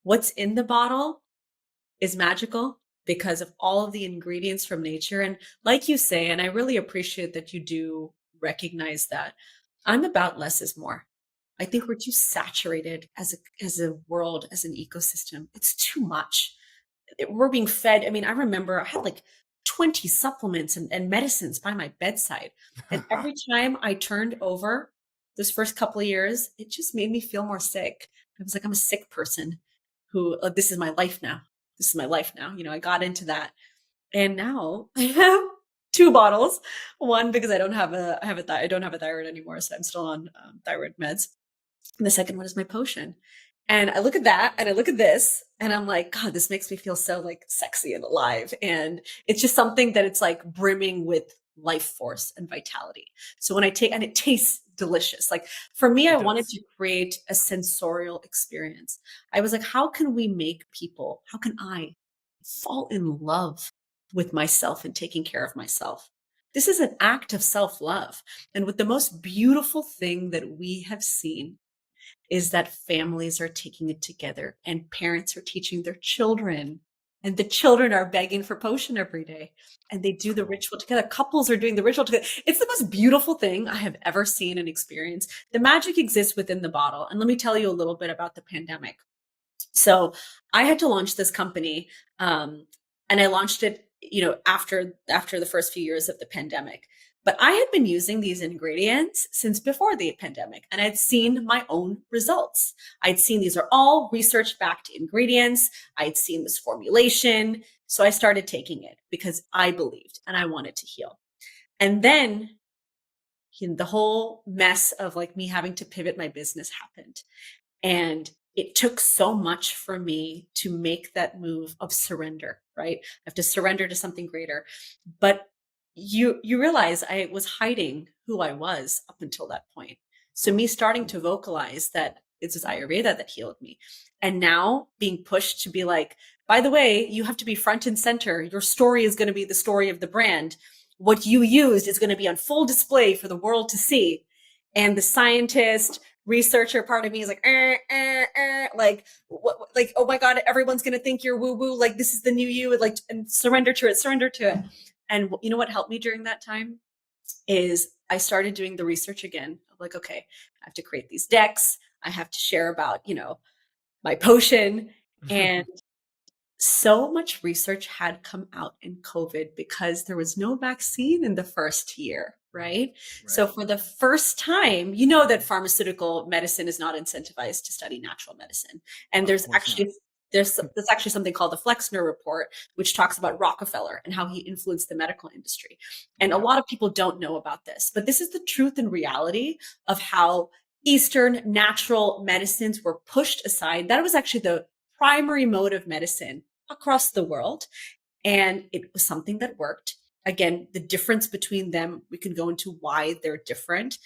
What's in the bottle is magical because of all of the ingredients from nature. And like you say, and I really appreciate that you do recognize that, I'm about less is more. I think we're too saturated as a world, as an ecosystem. It's too much. We're being fed. I mean, I remember I had like 20 supplements and medicines by my bedside. And every time I turned over those first couple of years, it just made me feel more sick. I was like, I'm a sick person who, this is my life now. This is my life now. I got into that. And now I have 2 bottles. One, because I don't have a thyroid anymore. So I'm still on thyroid meds. And the second one is my potion. And I look at that and I look at this and I'm like, God, this makes me feel so like sexy and alive. And it's just something that it's like brimming with life force and vitality. So when I take, and it tastes delicious. Like for me, I It wanted does. to create a sensorial experience. I was like, how can we make people, how can I fall in love with myself and taking care of myself? This is an act of self-love. And with the most beautiful thing that we have seen is that families are taking it together and parents are teaching their children, and the children are begging for potion every day, and they do the Cool. ritual together. Couples are doing the ritual together. It's the most beautiful thing I have ever seen and experienced. The magic exists within the bottle. And let me tell you a little bit about the pandemic. So I had to launch this company, and I launched it, after the first few years of the pandemic. But I had been using these ingredients since before the pandemic, and I'd seen my own results. I'd seen these are all research-backed ingredients. I'd seen this formulation. So I started taking it because I believed and I wanted to heal. And then the whole mess of like me having to pivot my business happened. And it took so much for me to make that move of surrender, right? I have to surrender to something greater. But you realize I was hiding who I was up until that point. So me starting to vocalize that it's this Ayurveda that healed me. And now being pushed to be like, by the way, you have to be front and center. Your story is going to be the story of the brand. What you used is going to be on full display for the world to see. And the scientist, researcher part of me is like, like, like, oh my God, everyone's going to think you're woo woo. Like, this is the new you, like, and surrender to it, surrender to it. And you know what helped me during that time is I started doing the research again. I'm like, okay, I have to create these decks. I have to share about, my potion. And so much research had come out in COVID because there was no vaccine in the first year, right? So Right. for the first time, you know that pharmaceutical medicine is not incentivized to study natural medicine. And Of there's course not. actually there's actually something called the Flexner Report, which talks about Rockefeller and how he influenced the medical industry. And a Yeah. lot of people don't know about this, but this is the truth and reality of how Eastern natural medicines were pushed aside. That was actually the primary mode of medicine across the world. And it was something that worked. Again, the difference between them, we can go into why they're different.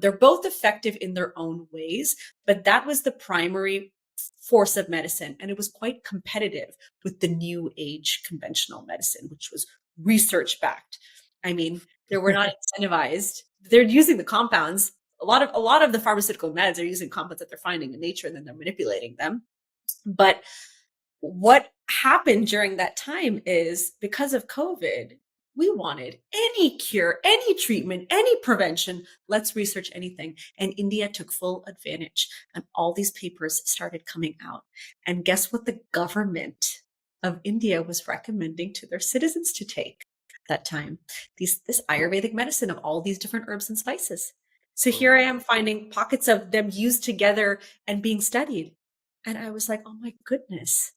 They're both effective in their own ways, but that was the primary force of medicine. And it was quite competitive with the new age conventional medicine, which was research backed. I mean, they were not incentivized. They're using the compounds. A lot of the pharmaceutical meds are using compounds that they're finding in nature and then they're manipulating them. But what happened during that time is because of COVID, we wanted any cure, any treatment, any prevention. Let's research anything. And India took full advantage. And all these papers started coming out. And guess what the government of India was recommending to their citizens to take at that time? This Ayurvedic medicine of all these different herbs and spices. So here I Boom. am finding pockets of them used together and being studied. And I was like, oh my goodness.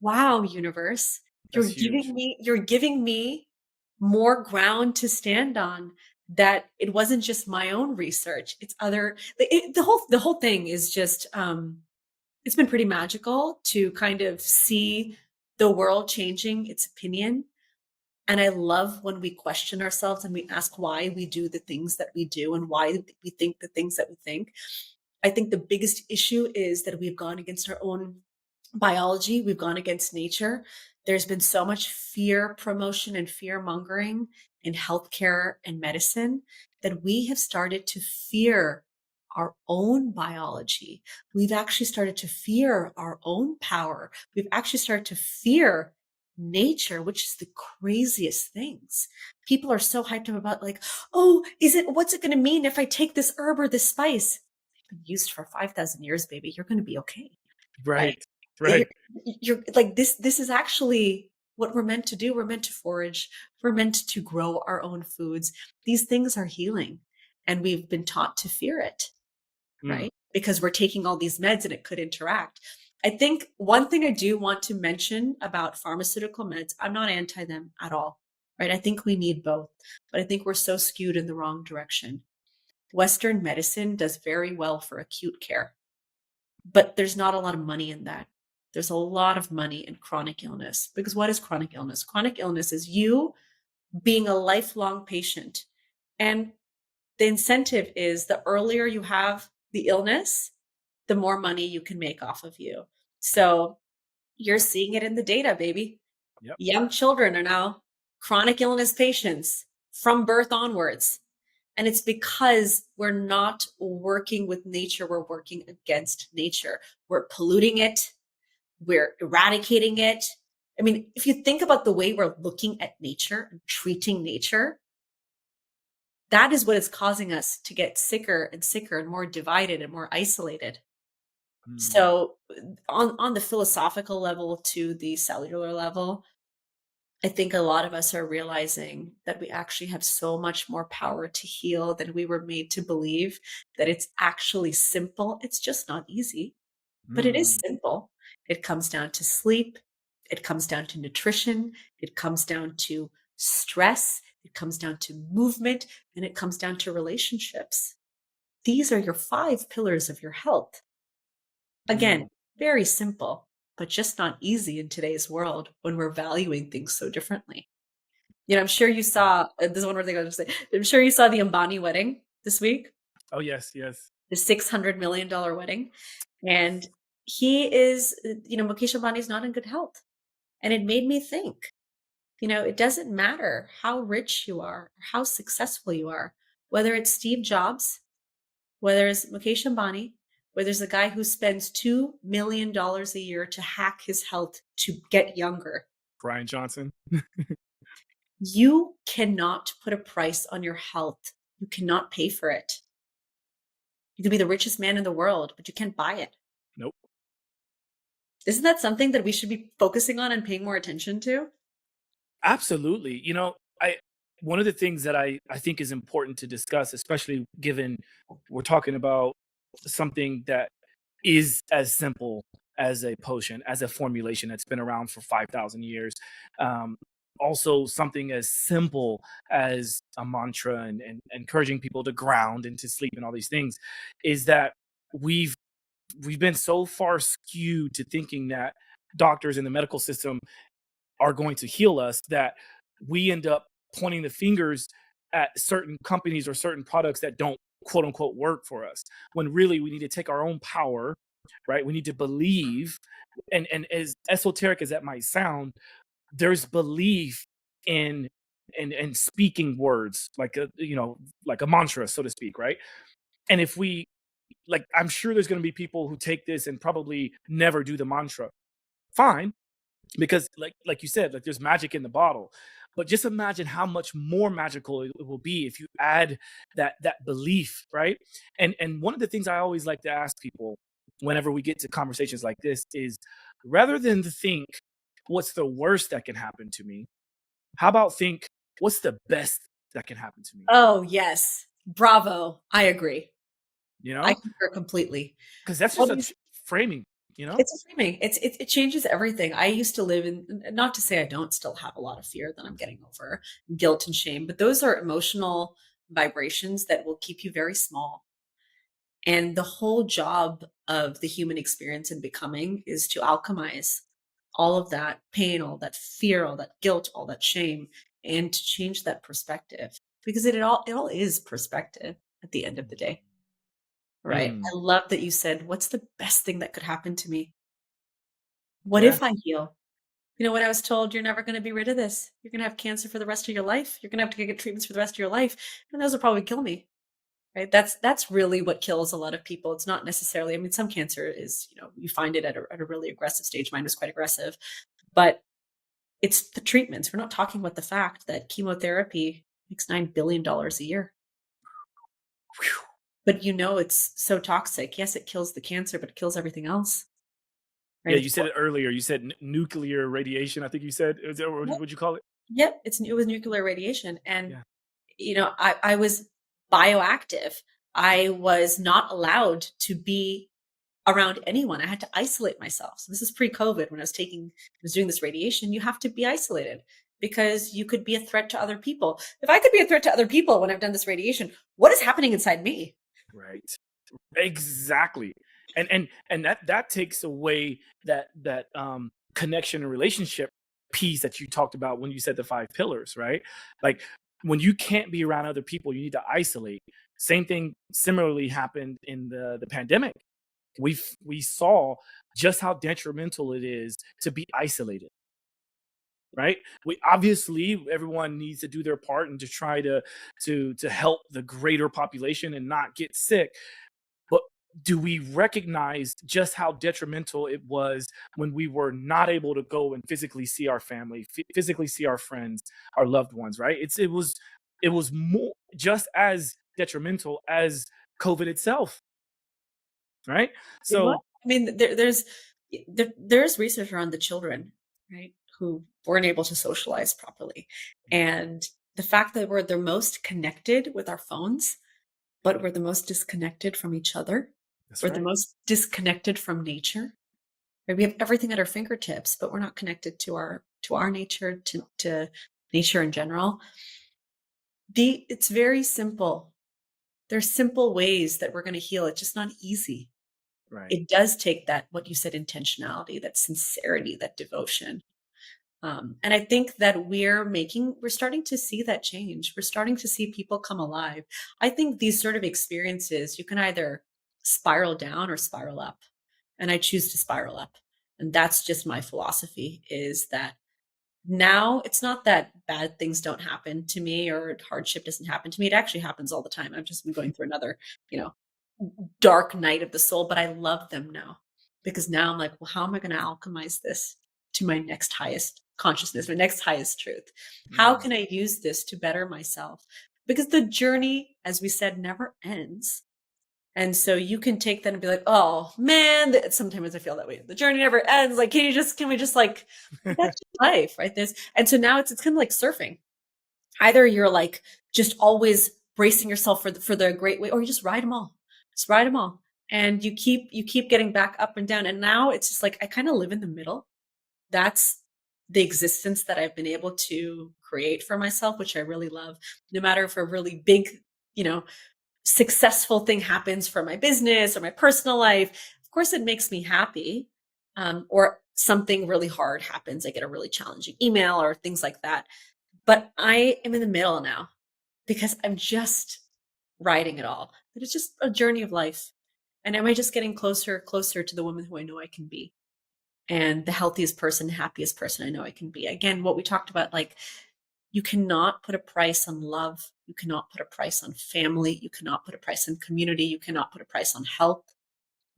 Wow, universe, That's huge. you're giving me more ground to stand on, that it wasn't just my own research, it's other the whole thing is just it's been pretty magical to kind of see the world changing its opinion. And I love when we question ourselves and we ask why we do the things that we do and why we think the things that we think. I think the biggest issue is that we've gone against our own biology, we've gone against nature. There's been so much fear promotion and fear mongering in healthcare and medicine that we have started to fear our own biology. We've actually started to fear our own power. We've actually started to fear nature, which is the craziest things. People are so hyped up about like, oh, what's it going to mean if I take this herb or this spice? They've been used for 5,000 years, baby. You're going to be okay. Like, Right. you're, Right. you're like this is actually what we're meant to do. We're meant to forage. We're meant to grow our own foods. These things are healing, and we've been taught to fear it, Mm. right? Because we're taking all these meds and it could interact. I think one thing I do want to mention about pharmaceutical meds, I'm not anti them at all, right? I think we need both, but I think we're so skewed in the wrong direction. Western medicine does very well for acute care, but there's not a lot of money in that. There's a lot of money in chronic illness, because what is chronic illness? Chronic illness is you being a lifelong patient. And the incentive is the earlier you have the illness, the more money you can make off of you. So you're seeing it in the data, baby. Yep. Young children are now chronic illness patients from birth onwards. And it's because we're not working with nature, we're working against nature. We're polluting it, we're eradicating it. I mean, if you think about the way we're looking at nature and treating nature, that is what is causing us to get sicker and sicker and more divided and more isolated. Mm, So on the philosophical level to the cellular level, I think a lot of us are realizing that we actually have so much more power to heal than we were made to believe, that it's actually simple. It's just not easy, but it is mm, simple. It comes down to sleep, it comes down to nutrition, it comes down to stress, it comes down to movement, and it comes down to relationships. These are your 5 pillars of your health. mm. Again, very simple, but just not easy in today's world when we're valuing things so differently. You know, I'm sure you Yeah. saw this is one more thing I was gonna say. I'm sure you saw the Ambani wedding this week, Oh, yes, yes. the $600 million wedding. And he is, Mukesh Ambani is not in good health. And it made me think, it doesn't matter how rich you are, or how successful you are, whether it's Steve Jobs, whether it's Mukesh Ambani, whether it's a guy who spends $2 million a year to hack his health to get younger. Brian Johnson. You cannot put a price on your health. You cannot pay for it. You can be the richest man in the world, but you can't buy it. Nope. Isn't that something that we should be focusing on and paying more attention to? Absolutely. I one of the things that I think is important to discuss, especially given we're talking about something that is as simple as a potion, as a formulation that's been around for 5,000 years. Um, Also, something as simple as a mantra and encouraging people to ground and to sleep and all these things is that we've we've been so far skewed to thinking that doctors in the medical system are going to heal us that we end up pointing the fingers at certain companies or certain products that don't quote unquote work for us when really we need to take our own power, right? We need to believe, and as esoteric as that might sound, there's belief in in speaking words like like a mantra, so to speak, right? And if we, like, I'm sure there's going to be people who take this and probably never do the mantra. Fine, because like you said, like, there's magic in the bottle, but just imagine how much more magical it will be if you add that belief, right? And one of the things I always like to ask people whenever we get to conversations like this is, rather than to think what's the worst that can happen to me, how about think what's the best that can happen to me, Oh, yes. Bravo. I agree. you I know concur completely. because that's just What a is framing, you know It's a framing. It changes everything. I used to live in, not to say I don't still have a lot of fear that I'm getting over, guilt and shame, but those are emotional vibrations that will keep you very small. And the whole job of the human experience and becoming is to alchemize all of that pain, all that fear, all that guilt, all that shame, and to change that perspective. Because it all is perspective at the end of the day. Right. I Mm, love that you said, what's the best thing that could happen to me? What yeah. if I heal? When I was told you're never going to be rid of this, you're going to have cancer for the rest of your life. You're going to have to get treatments for the rest of your life, and those will probably kill me. Right? That's really what kills a lot of people. It's not necessarily. I mean, some cancer is, you find it at a really aggressive stage. Mine was quite aggressive, but it's the treatments. We're not talking about the fact that chemotherapy makes $9 billion a year. But it's so toxic. Yes, it kills the cancer, but it kills everything else. Yeah, Right? you said it earlier. You said nuclear radiation, I think you said. Is that what would you call it? Yep, it was nuclear radiation, and Yeah. I was bioactive. I was not allowed to be around anyone. I had to isolate myself. So this is pre-COVID when I was doing this radiation. You have to be isolated because you could be a threat to other people. If I could be a threat to other people when I've done this radiation, what is happening inside me? Right. Exactly. And that takes away that connection and relationship piece that you talked about when you said the 5 pillars, right? Like when you can't be around other people, you need to isolate. Same thing similarly happened in the pandemic. We saw just how detrimental it is to be isolated, right? We obviously everyone needs to do their part and to try to help the greater population and not get sick. But do we recognize just how detrimental it was when we were not able to go and physically see our family, physically see our friends, our loved ones, right? It was more just as detrimental as COVID itself, right? It was. So I mean, there's research around the children, right, who weren't able to socialize properly, and the fact that we're the most connected with our phones, but we're the most disconnected from each other. that's We're the right. most disconnected from nature. Right? We have everything at our fingertips, but we're not connected to our nature, to nature in general. It's very simple. There's simple ways that we're going to heal. It's just not easy. Right. It does take that, what you said, intentionality, that sincerity, that devotion. And I think that we're starting to see that change. We're starting to see people come alive. I think these sort of experiences, you can either spiral down or spiral up. And I choose to spiral up. And that's just my philosophy, is that now it's not that bad things don't happen to me or hardship doesn't happen to me. It actually happens all the time. I've just been going through another, you know, dark night of the soul, but I love them now, because now I'm like, well, how am I going to alchemize this to my next highest consciousness, my next highest truth? How Mm, can I use this to better myself? Because the journey, as we said, never ends. And so you can take that and be like, oh man, sometimes I feel that way. The journey never ends. Like, can we just like, but that's just life, right? And so now it's kind of like surfing. Either you're like just always bracing yourself for the great way, or you just ride them all. Just ride them all. And you keep getting back up and down. And now it's just like I kind of live in the middle. That's the existence that I've been able to create for myself, which I really love. No matter if a really big, you know, successful thing happens for my business or my personal life, of course it makes me happy. Or something really hard happens. I get a really challenging email or things like that. But I am in the middle now because I'm just riding it all. But it's just a journey of life. And am I just getting closer to the woman who I know I can be? And the healthiest person, happiest person I know I can be. Again, what we talked about, like, you cannot put a price on love. You cannot put a price on family. You cannot put a price on community. You cannot put a price on health.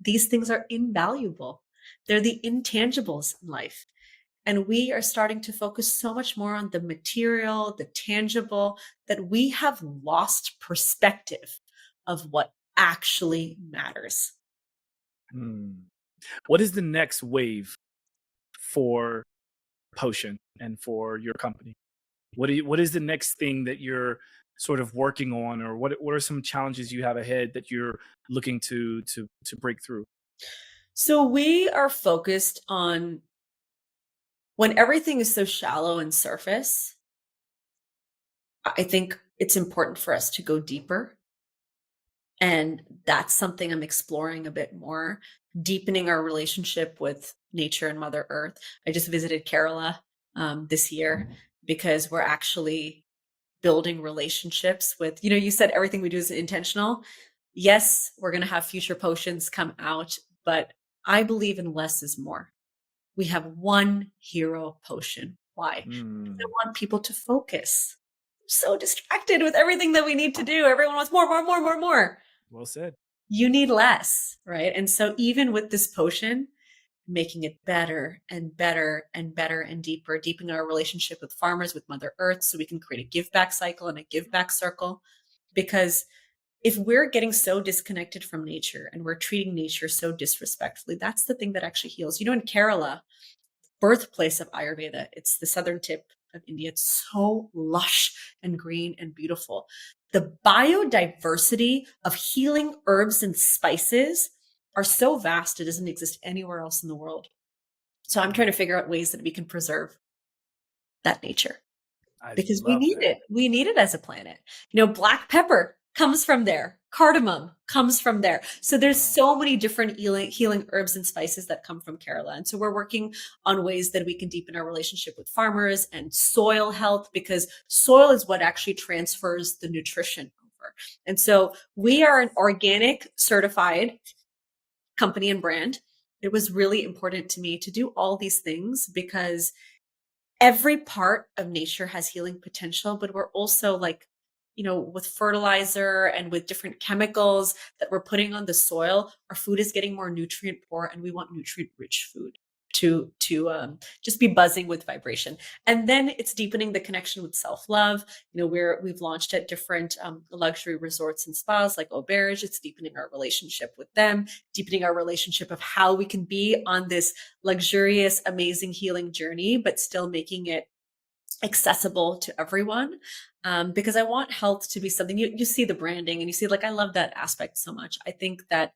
These things are invaluable. They're the intangibles in life. And we are starting to focus so much more on the material, the tangible, that we have lost perspective of what actually matters. mm. What is the next wave for Potion and for your company? What is the next thing that you're sort of working on, or what are some challenges you have ahead that you're looking to break through? So we are focused on, when everything is so shallow and surface, I think it's important for us to go deeper. And that's something I'm exploring a bit more, deepening our relationship with nature and Mother Earth. I just visited Kerala this year because we're actually building relationships with, you said everything we do is intentional. Yes, we're going to have future potions come out, but I believe in less is more. We have one hero potion. Why? Because I Mm, want people to focus. So distracted with everything that we need to do. Everyone wants more, more, more, more, more. well said. You need less, right? And so even with this potion, making it better and better and better and deeper, deepening our relationship with farmers, with Mother Earth, so we can create a give back cycle and a give back circle. Because if we're getting so disconnected from nature and we're treating nature so disrespectfully, that's the thing that actually heals. In Kerala, birthplace of Ayurveda, it's the southern tip of India. It's so lush and green and beautiful. The biodiversity of healing herbs and spices are so vast, it doesn't exist anywhere else in the world. So I'm trying to figure out ways that we can preserve that nature, I because we love need that. it. We need it as a planet. Black pepper comes from there. Cardamom comes from there. So there's Wow. so many different healing herbs and spices that come from Kerala. And so we're working on ways that we can deepen our relationship with farmers and soil health, because soil is what actually transfers the nutrition over. And so we are an organic certified company and brand. It was really important to me to do all these things because every part of nature has healing potential, but we're also like, with fertilizer and with different chemicals that we're putting on the soil, our food is getting more nutrient poor, and we want nutrient rich food to just be buzzing with vibration. And then it's deepening the connection with self love. We've launched at different luxury resorts and spas like Auberge. It's deepening our relationship with them, deepening our relationship of how we can be on this luxurious, amazing healing journey, but still making it accessible to everyone. Because I want health to be something you see the branding and you see, like, I love that aspect so much. I think that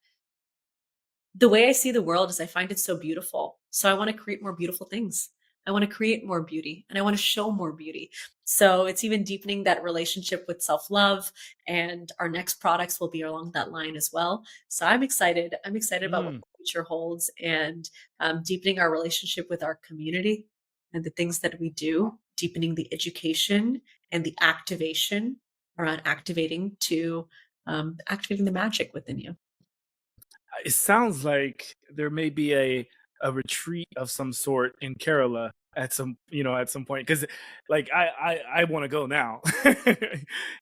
the way I see the world is I find it so beautiful. So I want to create more beautiful things. I want to create more beauty and I want to show more beauty. So it's even deepening that relationship with self love. And our next products will be along that line as well. So I'm excited. I'm excited about what Mm. the future holds, and deepening our relationship with our community and the things that we do, deepening the education and the activation around activating the magic within you. It sounds like there may be a retreat of some sort in Kerala at some point, because like I want to go now.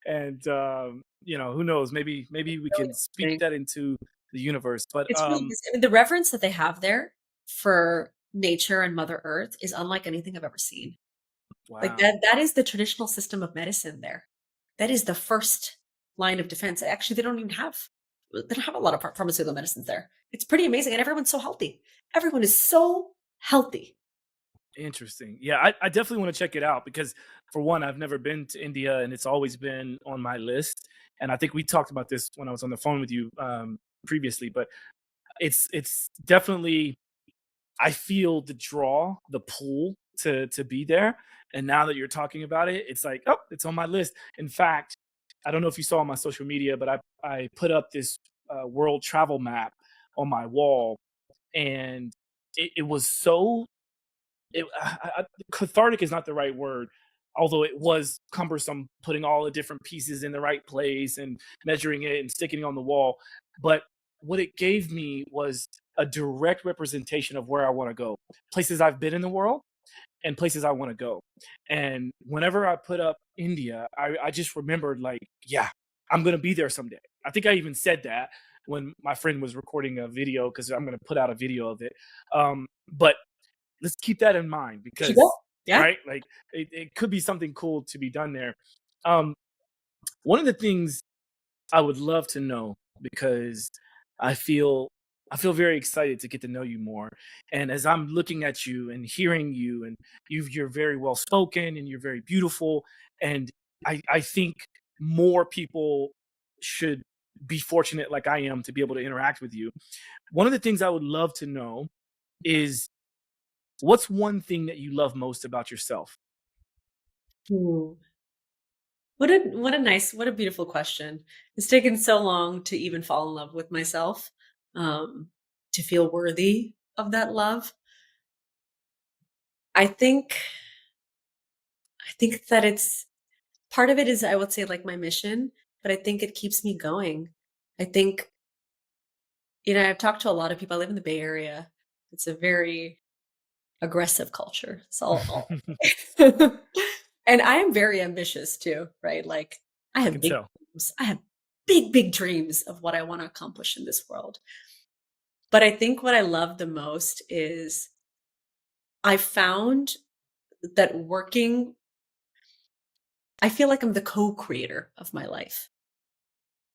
And who knows, maybe we Really can speak interesting. that into the universe. But It's really, I mean, the reverence that they have there for nature and Mother Earth is unlike anything I've ever seen. Like wow, that is the traditional system of medicine there. That is the first line of defense. Actually, they don't have a lot of pharmaceutical medicines there. It's pretty amazing, and everyone's so healthy. Everyone is so healthy. interesting. Yeah, I definitely want to check it out, because for one, I've never been to India and it's always been on my list. And I think we talked about this when I was on the phone with you previously, but it's definitely, I feel the draw, the pull to be there. And now that you're talking about it, it's like, oh, it's on my list. In fact, I don't know if you saw on my social media, but I put up this world travel map on my wall, and it was so cathartic is not the right word, although it was cumbersome putting all the different pieces in the right place and measuring it and sticking it on the wall. But what it gave me was a direct representation of where I want to go, places I've been in the world and places I want to go. And whenever I put up India, I just remembered, like, yeah, I'm going to be there someday. I think I even said that when my friend was recording a video, because I'm going to put out a video of it. But let's keep that in mind, Keep up. because Yeah. right, like it could be something cool to be done there. Um, one of the things I would love to know, because I feel I feel very excited to get to know you more. And as I'm looking at you and hearing you, and you're very well spoken and you're very beautiful. And I think more people should be fortunate like I am to be able to interact with you. One of the things I would love to know is, what's one thing that you love most about yourself? Ooh. What a beautiful question. It's taken so long to even fall in love with myself, um, to feel worthy of that love. I think I think that it's part of it is, I would say, like, my mission, but I think it keeps me going. I think, I've talked to a lot of people. I live in the Bay Area. It's a very aggressive culture. And I am very ambitious too, right? Like, I I have can big tell. dreams. I have big, big dreams of what I want to accomplish in this world. But I think what I love the most is I found that I feel like I'm the co-creator of my life.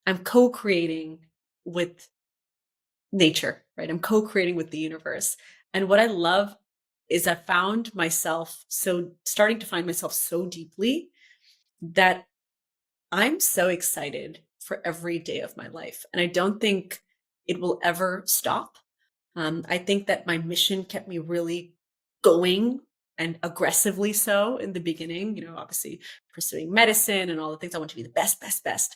I'm co-creating with nature, right? I'm co-creating with the universe. And what I love is I found myself starting to find myself so deeply that I'm so excited for every day of my life. And I don't think it will ever stop. I think that my mission kept me really going, and aggressively so in the beginning, obviously pursuing medicine and all the things. I want to be the best, best, best.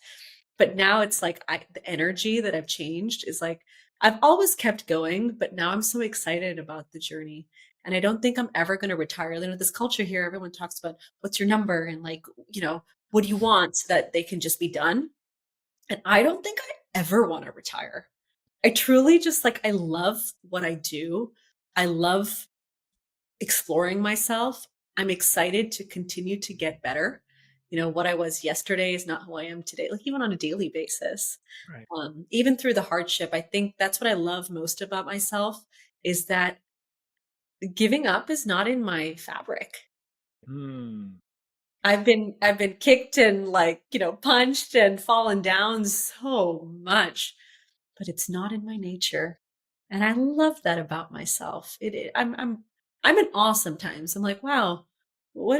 But now it's like the energy that I've changed is like I've always kept going, but now I'm so excited about the journey. And I don't think I'm ever going to retire. You know, this culture here, everyone talks about what's your number and like, what do you want so that they can just be done. And I don't think I ever want to retire. I truly just like, I love what I do. I love exploring myself. I'm excited to continue to get better. What I was yesterday is not who I am today, like even on a daily basis. Right. Even through the hardship, I think that's what I love most about myself is that giving up is not in my fabric. Mm. I've been kicked and like, punched and fallen down so much, but it's not in my nature. And I love that about myself. I'm in awe sometimes. I'm like, wow, where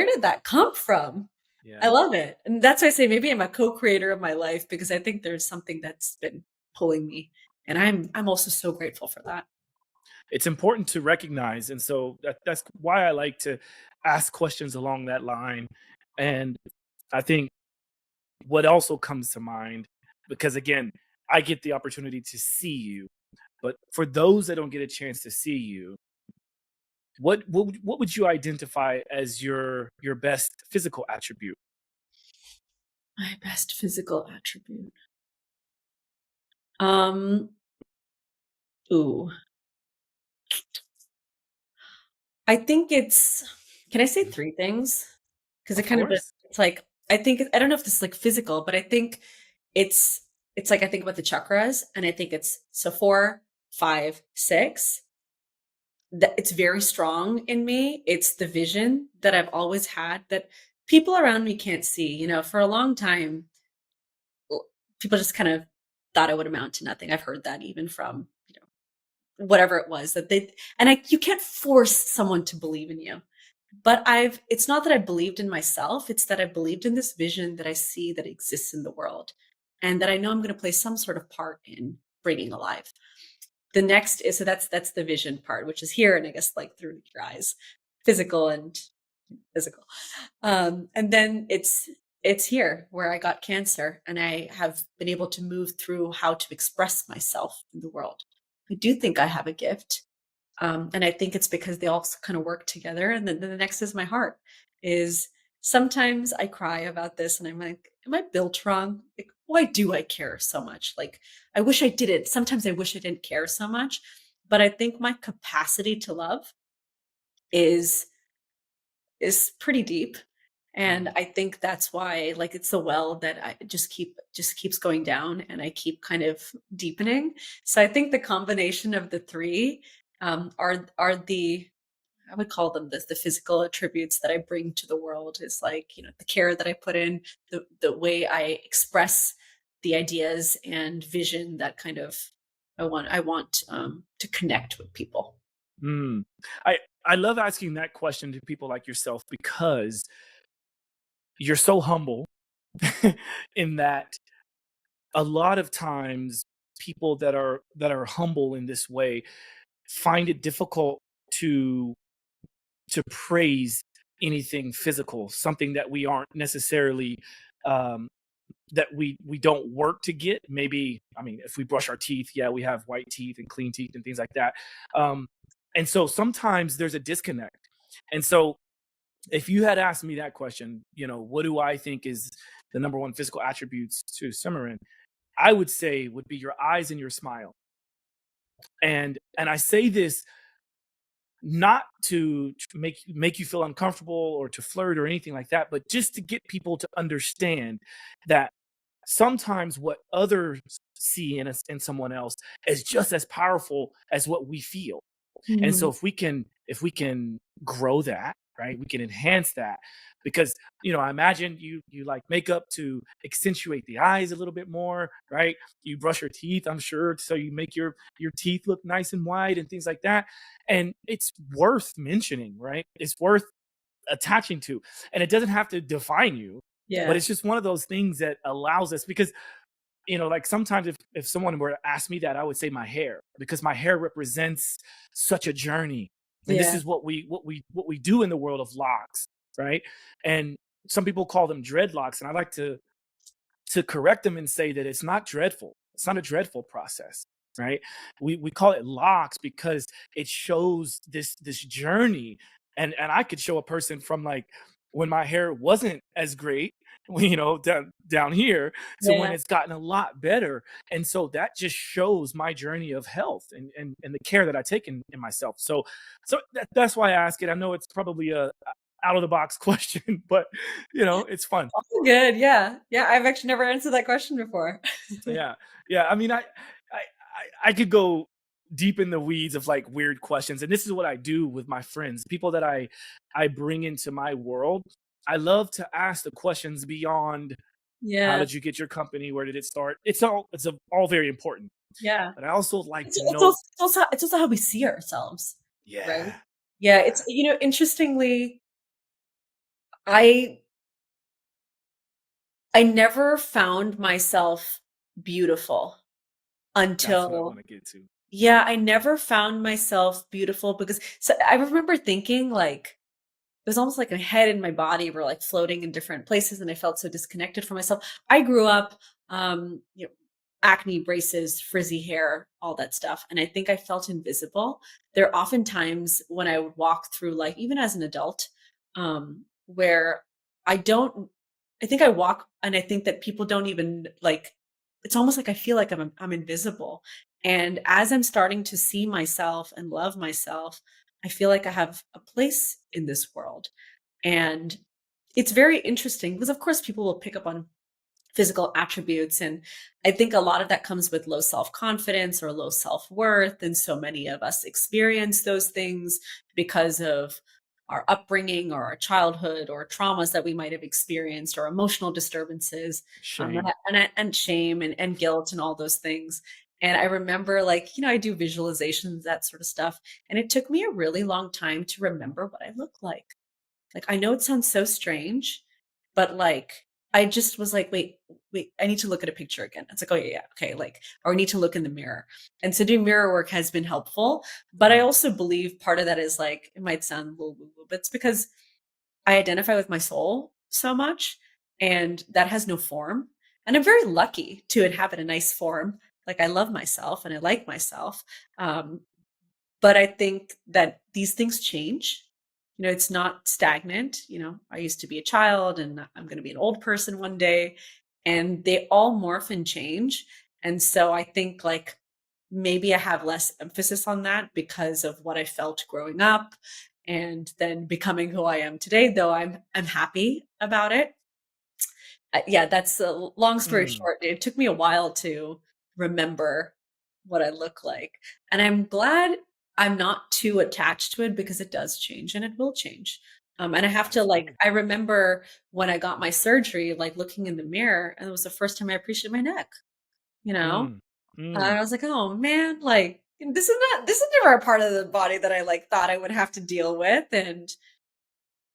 did that come from? I Yeah. love it. And that's why I say maybe I'm a co-creator of my life because I think there's something that's been pulling me. And I'm also so grateful for that. It's important to recognize, and so that's why I like to ask questions along that line. And I think what also comes to mind, because again, I get the opportunity to see you, but for those that don't get a chance to see you, what would you identify as your best physical attribute? My best physical attribute. Um, ooh, I think can I say three things? Because it Of kind of, course. it's like, I don't know if this is like physical, but I think it's, it's like I think about the chakras and I think it's so 4, 5, 6. That it's very strong in me. It's the vision that I've always had that people around me can't see. For a long time, people just kind of thought I would amount to nothing. I've heard that even from, whatever it was that you can't force someone to believe in you. But it's not that I believed in myself, it's that I believed in this vision that I see that exists in the world and that I know I'm going to play some sort of part in bringing alive. The next is so that's the vision part, which is here and I guess like through your eyes, physical and physical. And then it's here where I got cancer and I have been able to move through how to express myself in the world. I do think I have a gift. And I think it's because they all kind of work together. And then the next is my heart. Is sometimes I cry about this and I'm like, am I built wrong? Like, why do I care so much? Like, I wish I didn't. Sometimes I wish I didn't care so much. But I think my capacity to love is is pretty deep. And Mm. I think that's why like it's the well that I just keeps going down and I keep kind of deepening. So I think the combination of the three are the I would call them the physical attributes that I bring to the world is like, the care that I put in, the way I express the ideas and vision that kind of I want to connect with people. Mm. I I love asking that question to people like yourself because you're so humble in that a lot of times people that are humble in this way find it difficult to praise anything physical, something that we aren't necessarily um, that we don't work to get. Maybe I mean, if we brush our teeth, yeah, we have white teeth and clean teeth and things like that. Um, and so sometimes there's a disconnect. And so if you had asked me that question, what do I think is the number one physical attributes to Cimeran? I would say would be your eyes and your smile. And I say this not to make you feel uncomfortable or to flirt or anything like that, but just to get people to understand that sometimes what others see in us in someone else is just as powerful as what we feel. And so Mhm. if we can grow that, right, we can enhance that because I imagine you like makeup to accentuate the eyes a little bit more, right? You brush your teeth, I'm sure, so you make your teeth look nice and white and things like that. And it's worth mentioning, right? It's worth attaching to. And it doesn't have to define you, but Yeah. it's just one of those things that allows us because like sometimes if someone were to ask me that, I would say my hair because my hair represents such a journey. And this Yeah. is what we do in the world of locks, right? And some people call them dreadlocks, and I like to to correct them and say that it's not dreadful. It's not a dreadful process, right? We call it locks because it shows this journey, and I could show a person from like when my hair wasn't as great, down here, to when Yeah. it's gotten a lot better. And so that just shows my journey of health and the care that I take in myself. So that's why I ask it. I know it's probably a out of the box question, but it's fun. Oh, good. Yeah. Yeah. I've actually never answered that question before. Yeah, yeah. I mean, I could go deep in the weeds of like weird questions, and this is what I do with my friends, people that I bring into my world. I love to ask the questions beyond how Yeah. did you get your company, where did it start. It's all very important, Yeah. but I also like It's, to it's know. also, it's also it's also how we see ourselves, right? Yeah, Yeah. yeah. Interestingly, I I never found myself beautiful That's what I until want to get to. yeah, I never found myself beautiful because so I remember thinking like it was almost like a head and my body were like floating in different places and I felt so disconnected from myself. I grew up acne, braces, frizzy hair, all that stuff. And I think I felt invisible. There are often times when I would walk through life, even as an adult, where I don't, I think I walk and I think that people don't even like, it's almost like I feel like I'm invisible. And as I'm starting to see myself and love myself, I feel like I have a place in this world. And it's very interesting because, of course, people will pick up on physical attributes. And I think a lot of that comes with low self confidence or low self worth. And so many of us experience those things because of our upbringing or our childhood or traumas that we might have experienced or emotional disturbances Shame. and shame and guilt and all those things. And I remember, like, I do visualizations, that sort of stuff. And it took me a really long time to remember what I look like. Like, I know it sounds so strange, but, like, I just was like, "Wait, I need to look at a picture again." It's like, "Oh, yeah, yeah, okay," like, or I need to look in the mirror. And so doing mirror work has been helpful, but I Mm, also believe part of that is, like, it might sound a little woo-woo, but it's because I identify with my soul so much, and that has no form, and I'm very lucky to inhabit a nice form. Like, I love myself and I like myself, um, but I think that these things change. It's not stagnant. I used to be a child and I'm going to be an old person one day, and they all morph and change. And so I think like maybe I have less emphasis on that because of what I felt growing up and then becoming who I am today, though I'm happy about it. Yeah, that's a long story mm. short. It took me a while to remember what I look like. And I'm glad I'm not too attached to it because it does change and it will change. And I have to like, Absolutely. I remember when I got my surgery, like looking in the mirror, and it was the first time I appreciated my neck, you know? Mm, And mm. I was like, oh man, like this is never a part of the body that I like thought I would have to deal with.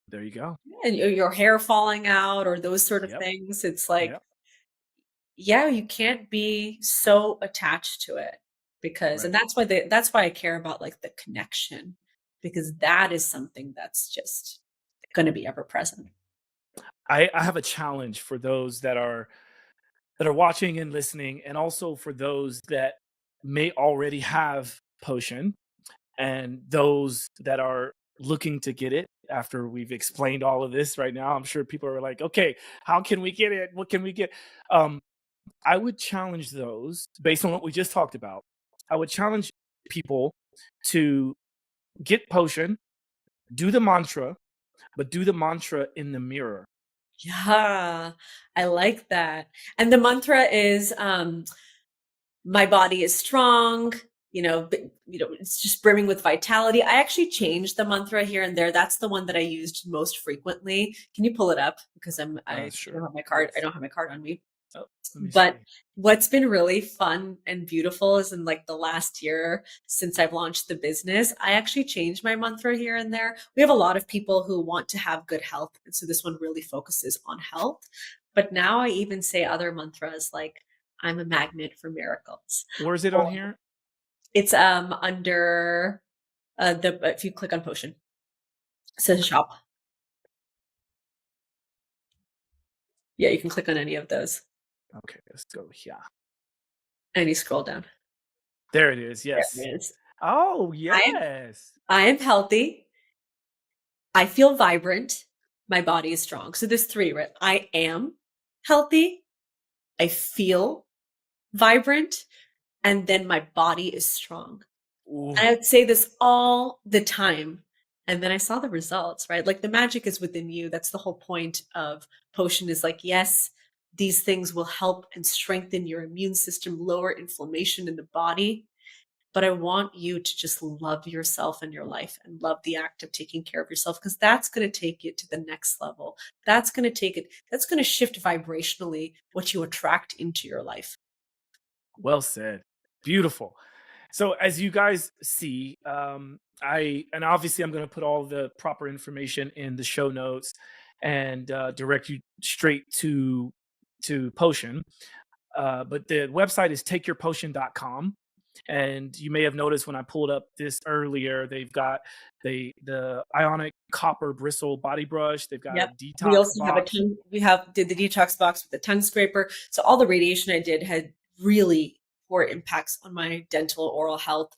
There you go. And your hair falling out or those sort of Yep, things. It's like, yep. yeah, you can't be so attached to it because and Right. that's why I care about like the connection because that is something that's just going to be ever present. I have a challenge for those that are watching and listening, and also for those that may already have potion, and those that are looking to get it after we've explained all of this right now. I'm sure people are like, okay, how can we get it? What can we get? Um, I would challenge those based on what we just talked about. I would challenge people to get potion, do the mantra, but do the mantra in the mirror. Yeah, I like that. And the mantra is my body is strong, it's just brimming with vitality. I actually changed the mantra here and there. That's the one that I used most frequently. Can you pull it up? Because I don't Sure. have my card. I Let's don't have my card on me. oh, let me But see. what's been really fun and beautiful is in like the last year since I've launched the business, I actually changed my mantra here and there. We have a lot of people who want to have good health. And so this one really focuses on health. But now I even say other mantras like, I'm a magnet for miracles. Where is it on Or here? it's under the if you click on potion, it says shop. Yeah, you can click on any of those. Okay, let's go here. And you scroll down. There it is. There Yes. it is. Oh, I am, yes. I am healthy. I feel vibrant. My body is strong. So there's three, right? I am healthy. I feel vibrant. And then my body is strong. Ooh. And I would say this all the time. And then I saw the results, right? Like the magic is within you. That's the whole point of potion is like, yes, these things will help and strengthen your immune system, lower inflammation in the body. But I want you to just love yourself and your life and love the act of taking care of yourself, because that's going to take it to the next level. That's going to shift vibrationally what you attract into your life. Well said. Beautiful. So as you guys see, and obviously I'm going to put all the proper information in the show notes and direct you straight to Potion. But the website is takeyourpotion.com. And you may have noticed when I pulled up this earlier, they've got the ionic copper bristle body brush. They've got Yep. a detox We also box. did the detox box with the tongue scraper. So all the radiation I did had really poor impacts on my dental oral health.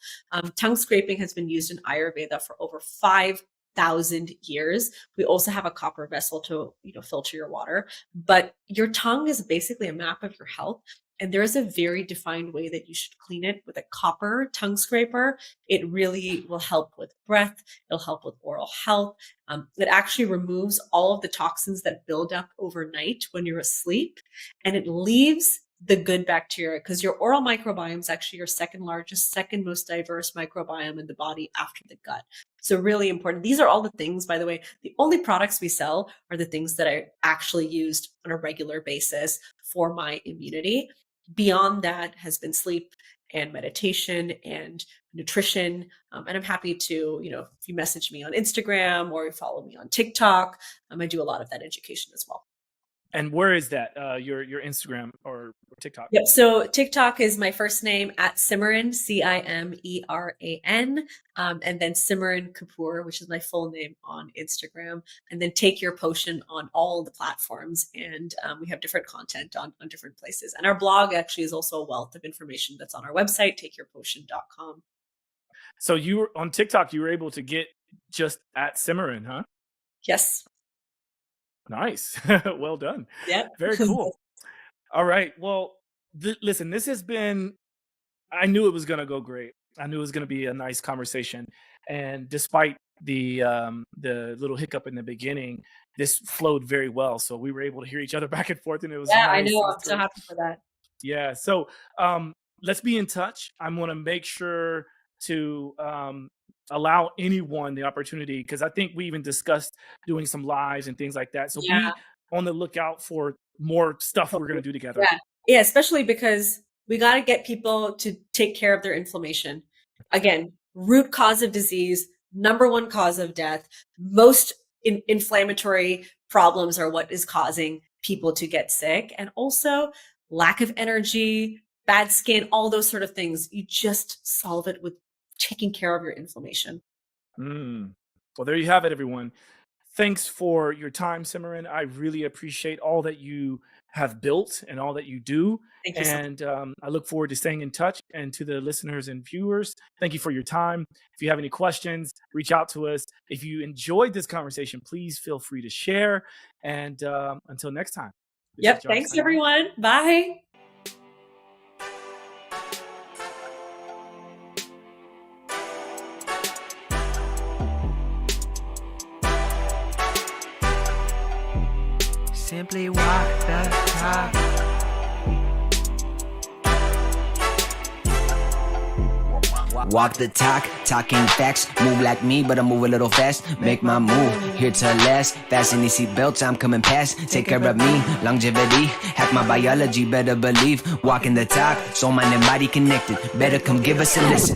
Tongue scraping has been used in Ayurveda for over 5,000 years. We also have a copper vessel to, filter your water, but your tongue is basically a map of your health. And there is a very defined way that you should clean it with a copper tongue scraper. It really will help with breath. It'll help with oral health. It actually removes all of the toxins that build up overnight when you're asleep, and it leaves the good bacteria, because your oral microbiome is actually your second largest, second most diverse microbiome in the body after the gut. So really important. These are all the things, by the way, the only products we sell are the things that I actually used on a regular basis for my immunity. Beyond that has been sleep and meditation and nutrition. And I'm happy to, if you message me on Instagram or you follow me on TikTok, I do a lot of that education as well. And where is that? Your Instagram or TikTok? Yep. So TikTok is my first name at Cimeran, Cimeran, and then Cimeran Kapur, which is my full name on Instagram, and then Take Your Potion on all the platforms. And we have different content on different places. And our blog actually is also a wealth of information that's on our website, takeyourpotion.com. So you were on TikTok, you were able to get just at Cimeran, huh? Yes. Nice. Well done. Yeah. Very cool. All right. Well, listen, this has been, I knew it was going to go great. I knew it was going to be a nice conversation. And despite the little hiccup in the beginning, this flowed very well. So we were able to hear each other back and forth, and it was Yeah, nice. I know. I'm so happy for that. Yeah. So let's be in touch. I'm going to make sure to allow anyone the opportunity, because I think we even discussed doing some lives and things like that. So Yeah. be on the lookout for more stuff we're going to do together. Yeah, especially because we got to get people to take care of their inflammation. Again, root cause of disease, number one cause of death. Most inflammatory problems are what is causing people to get sick. And also lack of energy, bad skin, all those sort of things. You just solve it with taking care of your inflammation. Well, there you have it, everyone. Thanks for your time, Simran. I really appreciate all that you have built and all that you do. Thank you so much. And I look forward to staying in touch. And to the listeners and viewers, thank you for your time. If you have any questions, reach out to us. If you enjoyed this conversation, please feel free to share. And until next time. Yep. Thanks, everyone. Bye. Simply walk the talk. Walk the talk, talking facts. Move like me, but I move a little fast. Make my move, here to last. Fasten these seatbelts, I'm coming past. Take care of me, longevity. Hack my biology, better believe. Walking the talk, soul, mind, and body connected. Better come give us a listen.